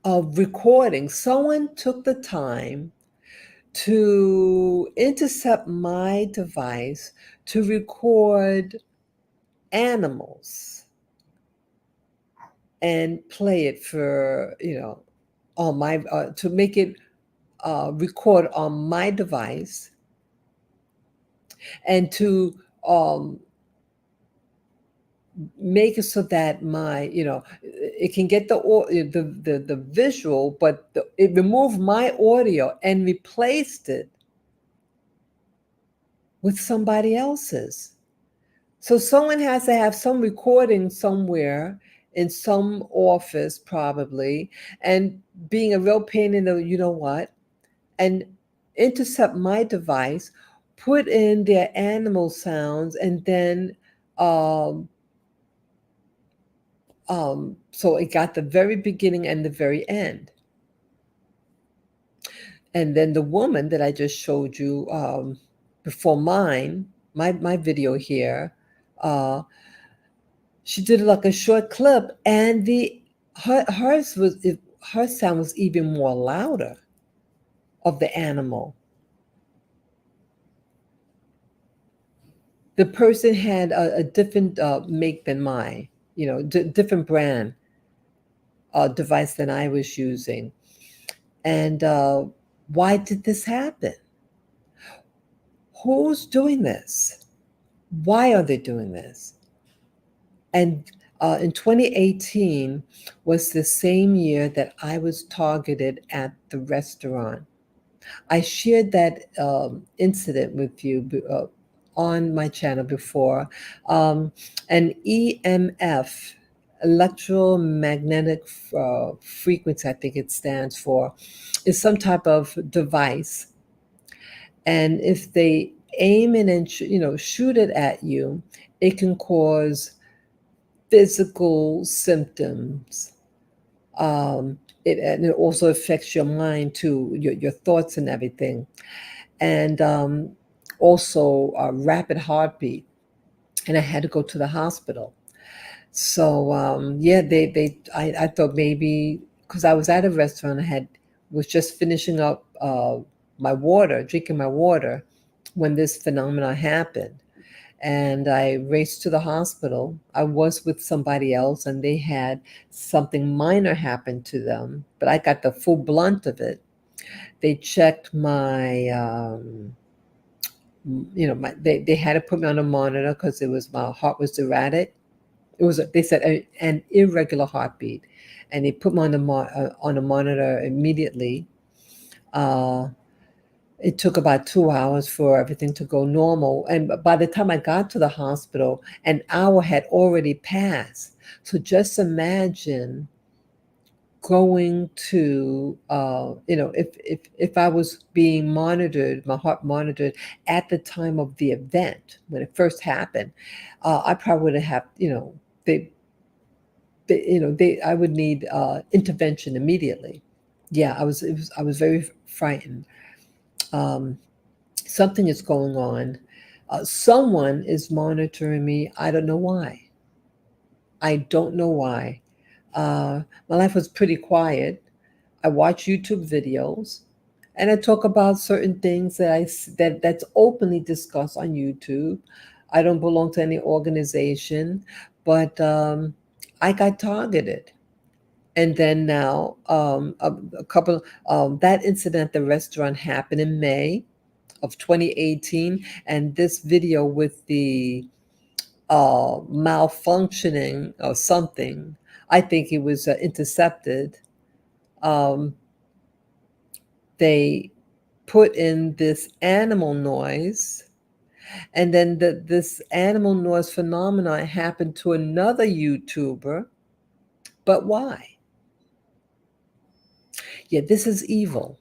of recording. Someone took the time to intercept my device to record animals and play it for, on my, to make it record on my device, and to make it so that my, it can get the visual, but it removed my audio and replaced it with somebody else's. So someone has to have some recording somewhere in some office, probably, and being a real pain in the, and intercept my device, put in their animal sounds, and then so it got the very beginning and the very end. And then the woman that I just showed you before my video here, she did like a short clip, and her sound was even more louder of the animal. The person had a different make than mine, different brand device than I was using. And why did this happen? Who's doing this? Why are they doing this? And in 2018 was the same year that I was targeted at the restaurant. I shared that incident with you on my channel before. An EMF, electromagnetic frequency, I think it stands for, is some type of device. And if they aim it and shoot it at you, it can cause physical symptoms. And it also affects your mind too, your thoughts and everything. And also a rapid heartbeat. And I had to go to the hospital. So yeah, I thought maybe because I was at a restaurant, was just finishing up drinking my water, when this phenomena happened. And I raced to the hospital. I was with somebody else, and they had something minor happen to them, but I got the full blunt of it. They checked my, they had to put me on a monitor because my heart was erratic. They said an irregular heartbeat, and they put me on on a monitor immediately. It took about 2 hours for everything to go normal. And by the time I got to the hospital, an hour had already passed. So just imagine going to, if I was being monitored, my heart monitored at the time of the event when it first happened, I probably would have, I would need intervention immediately. Yeah, I was very frightened. Something is going on. Someone is monitoring me. I don't know why. I don't know why. My life was pretty quiet. I watch YouTube videos, and I talk about certain things that's openly discussed on YouTube. I don't belong to any organization, but I got targeted. And then now, a couple, that incident at the restaurant happened in May of 2018, and this video with the malfunctioning or something, I think it was intercepted. Um, they put in this animal noise, and then this animal noise phenomenon happened to another YouTuber. But why? Yeah, this is evil.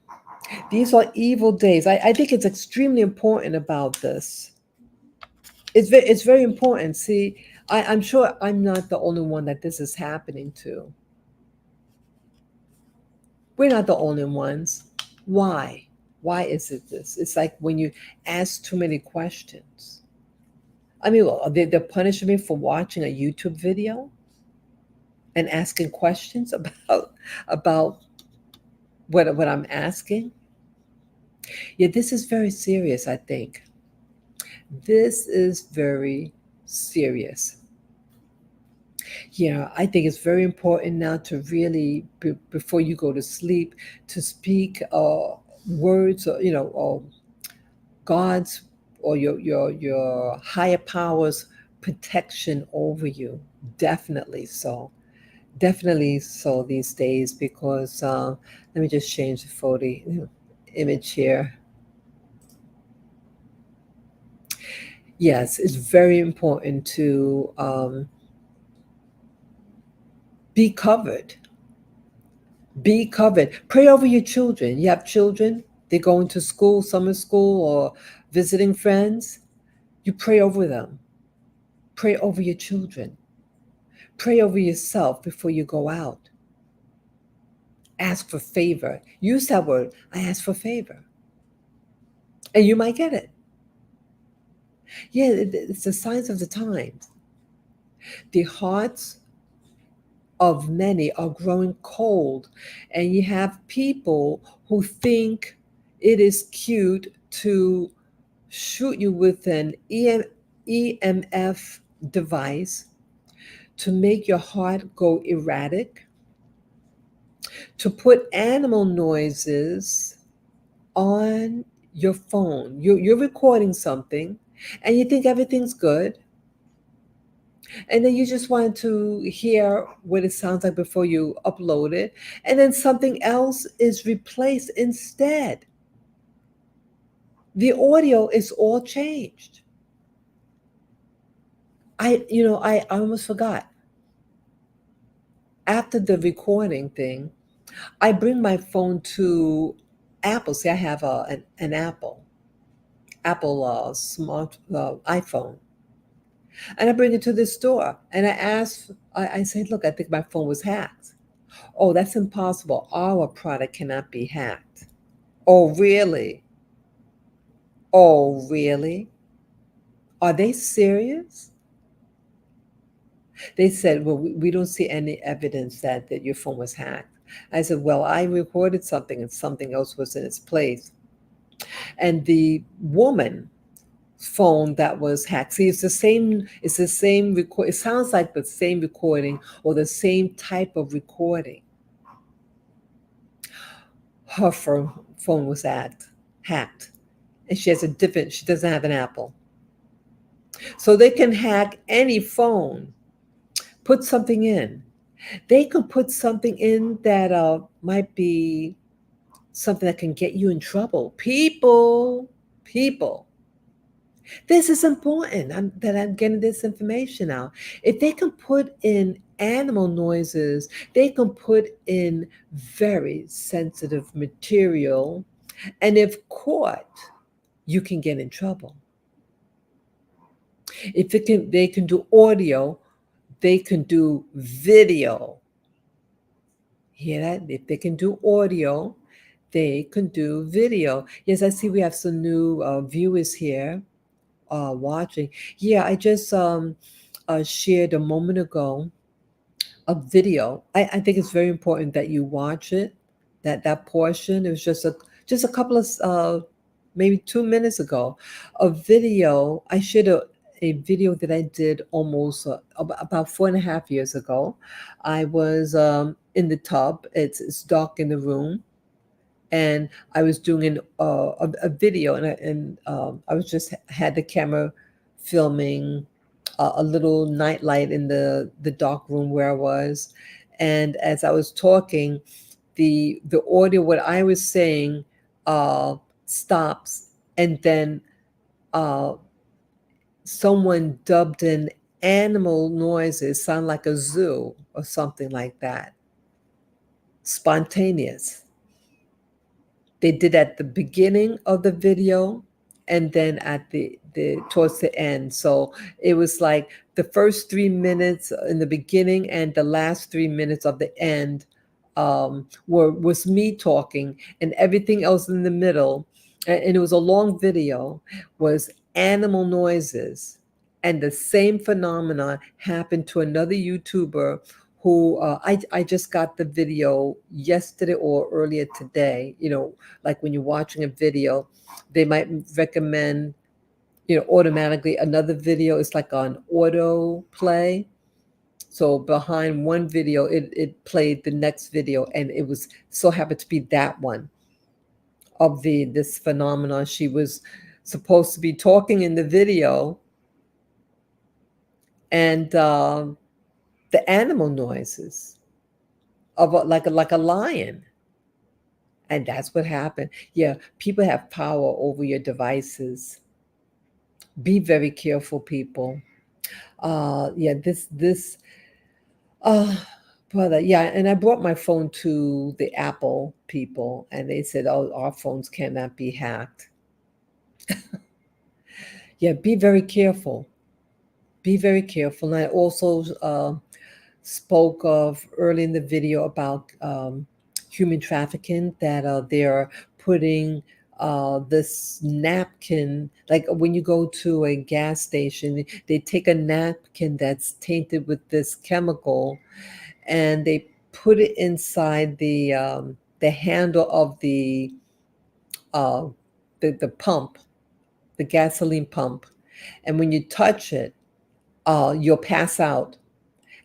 These are evil days. I think it's extremely important about this. It's very important. See, I'm sure I'm not the only one that this is happening to. We're not the only ones. Why? Why is it this? It's like when you ask too many questions. I mean, well, they're punishing me for watching a YouTube video and asking questions about what I'm asking. Yeah, this is very serious, I think. This is very serious. Yeah, I think it's very important now to really, before you go to sleep, to speak words, or, or God's or your higher powers protection over you. Definitely so. Definitely so these days because let me just change the photo image here. Yes, it's very important to be covered. Be covered. Pray over your children. You have children, they're going to school, summer school, or visiting friends. You pray over them. Pray over your children. Pray over yourself before you go out. Ask for favor. Use that word. I ask for favor. And you might get it. Yeah, it's the signs of the times. The hearts of many are growing cold, and you have people who think it is cute to shoot you with an EMF device to make your heart go erratic, to put animal noises on your phone. You're recording something and you think everything's good. And then you just want to hear what it sounds like before you upload it. And then something else is replaced instead. The audio is all changed. I almost forgot. After the recording thing, I bring my phone to Apple. See, I have an Apple smart iPhone. And I bring it to the store and I say, look, I think my phone was hacked. Oh, that's impossible. Our product cannot be hacked. Oh, really? Oh, really? Are they serious? They said, well, we don't see any evidence that your phone was hacked. I said, well, I recorded something and something else was in its place. And the woman phone that was hacked. See, it's the same record. It sounds like the same recording or the same type of recording. Her phone was hacked. And she doesn't have an Apple. So they can hack any phone, put something in. They could put something in that might be something that can get you in trouble. People. This is important that I'm getting this information out. If they can put in animal noises, they can put in very sensitive material. And if caught, you can get in trouble. They can do audio, they can do video. Hear that? If they can do audio, they can do video. Yes, I see we have some new viewers here watching. Yeah, I just shared a moment ago a video. I think it's very important that you watch it. That portion. It was just a couple of maybe 2 minutes ago. A video. I shared a video that I did almost about 4.5 years ago. I was in the tub. It's dark in the room, and I was doing a video, and I was just had the camera filming a little nightlight in the dark room where I was, and as I was talking, the audio what I was saying stops, and then uh, someone dubbed in animal noises, sound like a zoo or something like that, spontaneous. They did at the beginning of the video and then at the towards the end. So it was like the first 3 minutes in the beginning and the last 3 minutes of the end was me talking, and everything else in the middle, and it was a long video, was animal noises. And the same phenomenon happened to another YouTuber who I just got the video yesterday or earlier today. Like when you're watching a video, they might recommend, automatically another video. It's like on auto play. So behind one video, it played the next video, and it was so happened to be that one of this phenomenon. She was supposed to be talking in the video, and the animal noises of like a lion, and that's what happened. Yeah, people have power over your devices. Be very careful, people. Yeah, this uh brother, yeah, and I brought my phone to the Apple people, and they said, "Oh, our phones cannot be hacked." Yeah, be very careful. Be very careful. And I also spoke of early in the video about human trafficking, that they're putting this napkin, like when you go to a gas station, they take a napkin that's tainted with this chemical, and they put it inside the handle of uh, the pump, the gasoline pump, and when you touch it, you'll pass out.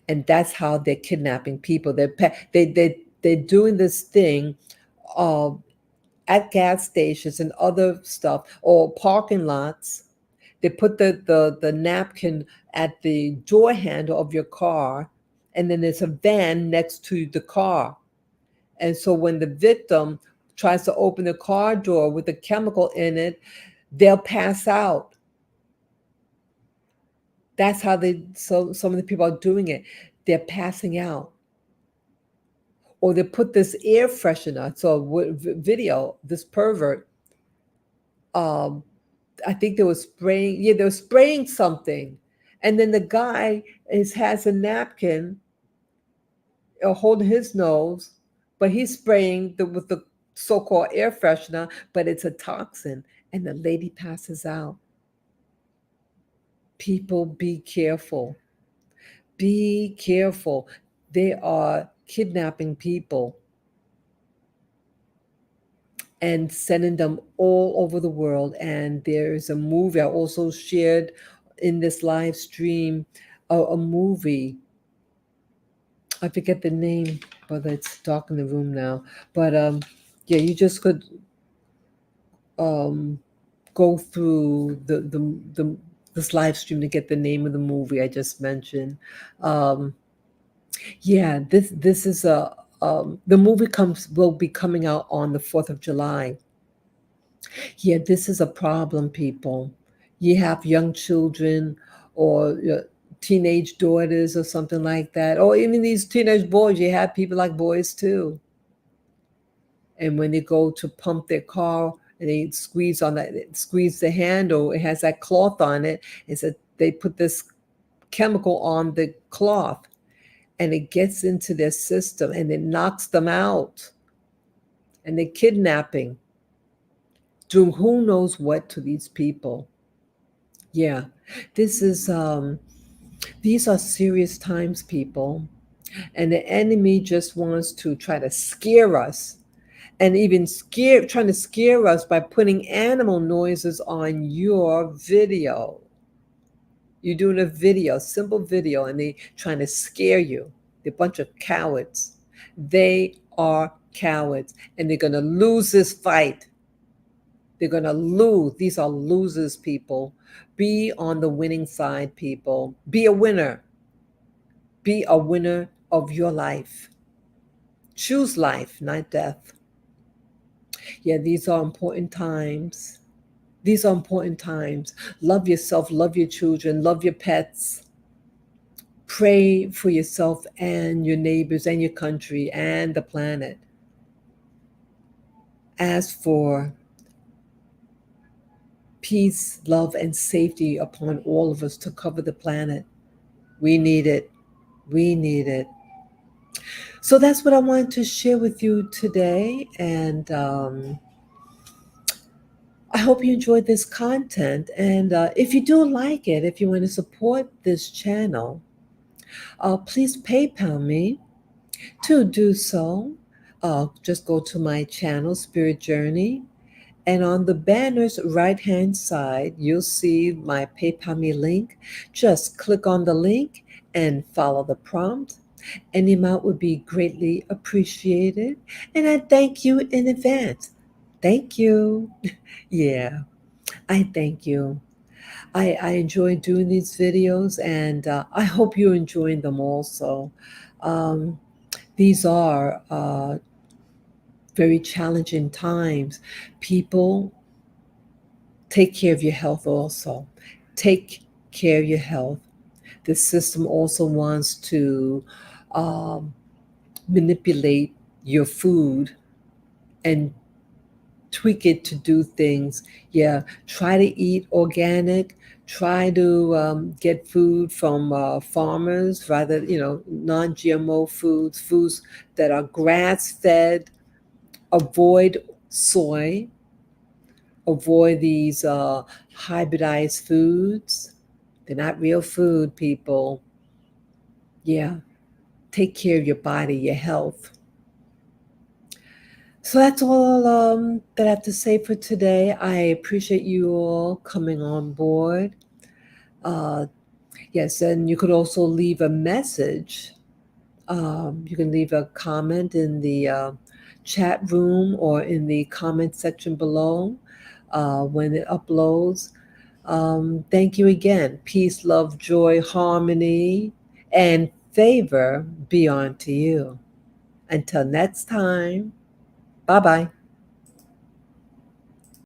And that's how they're kidnapping people. They're doing this thing uh, at gas stations and other stuff, or parking lots. They put the napkin at the door handle of your car, and then there's a van next to the car. And so when the victim tries to open the car door with the chemical in it, they'll pass out. That's how some of the people are doing it. They're passing out. Or they put this air freshener. So video, this pervert, um, I think they were spraying. Yeah, they were spraying something, and then the guy has a napkin holding his nose, but he's spraying with the so-called air freshener, but it's a toxin, and the lady passes out. People, be careful. Be careful. They are kidnapping people and sending them all over the world. And there's a movie I also shared in this live stream, a movie. I forget the name, but it's dark in the room now. But yeah, you just could um, go through the this live stream to get the name of the movie I just mentioned. Um, yeah, this is a the movie will be coming out on the 4th of July. Yeah, this is a problem, people. You have young children, or teenage daughters or something like that. Or even these teenage boys, you have people like boys too. And when they go to pump their car and they squeeze the handle, it has that cloth on it. It's a They put this chemical on the cloth, and it gets into their system and it knocks them out. And they're kidnapping, doing who knows what to these people. Yeah, this is these are serious times, people, and the enemy just wants to try to scare us, and even trying to scare us by putting animal noises on your video. You're doing a video, simple video, and they trying to scare you. They're a bunch of cowards. They are cowards, and they're gonna lose this fight. They're going to lose. These are losers, people. Be on the winning side, people. Be a winner. Be a winner of your life. Choose life, not death. Yeah, these are important times. These are important times. Love yourself, love your children, love your pets. Pray for yourself and your neighbors and your country and the planet. Ask for peace, love, and safety upon all of us to cover the planet. We need it. We need it. So that's what I wanted to share with you today. And I hope you enjoyed this content. And if you do like it, if you want to support this channel, please PayPal me. To do so, just go to my channel, Spirit Journey, and on the banner's right hand side, you'll see my PayPal me link. Just click on the link and follow the prompt. Any amount would be greatly appreciated. And I thank you in advance. Thank you. Yeah, I thank you. I enjoy doing these videos, and I hope you're enjoying them also. Um, these are very challenging times. People, take care of your health also. Take care of your health. The system also wants to um, manipulate your food and tweak it to do things. Yeah, try to eat organic. Try to get food from farmers, rather, non-GMO foods, foods that are grass-fed. Avoid soy. Avoid these hybridized foods. They're not real food, people. Yeah, take care of your body, your health. So that's all that I have to say for today. I appreciate you all coming on board. Uh, yes, and you could also leave a message. You can leave a comment in the chat room or in the comment section below when it uploads. Thank you again. Peace, love, joy, harmony, and favor be unto you. Until next time, bye bye.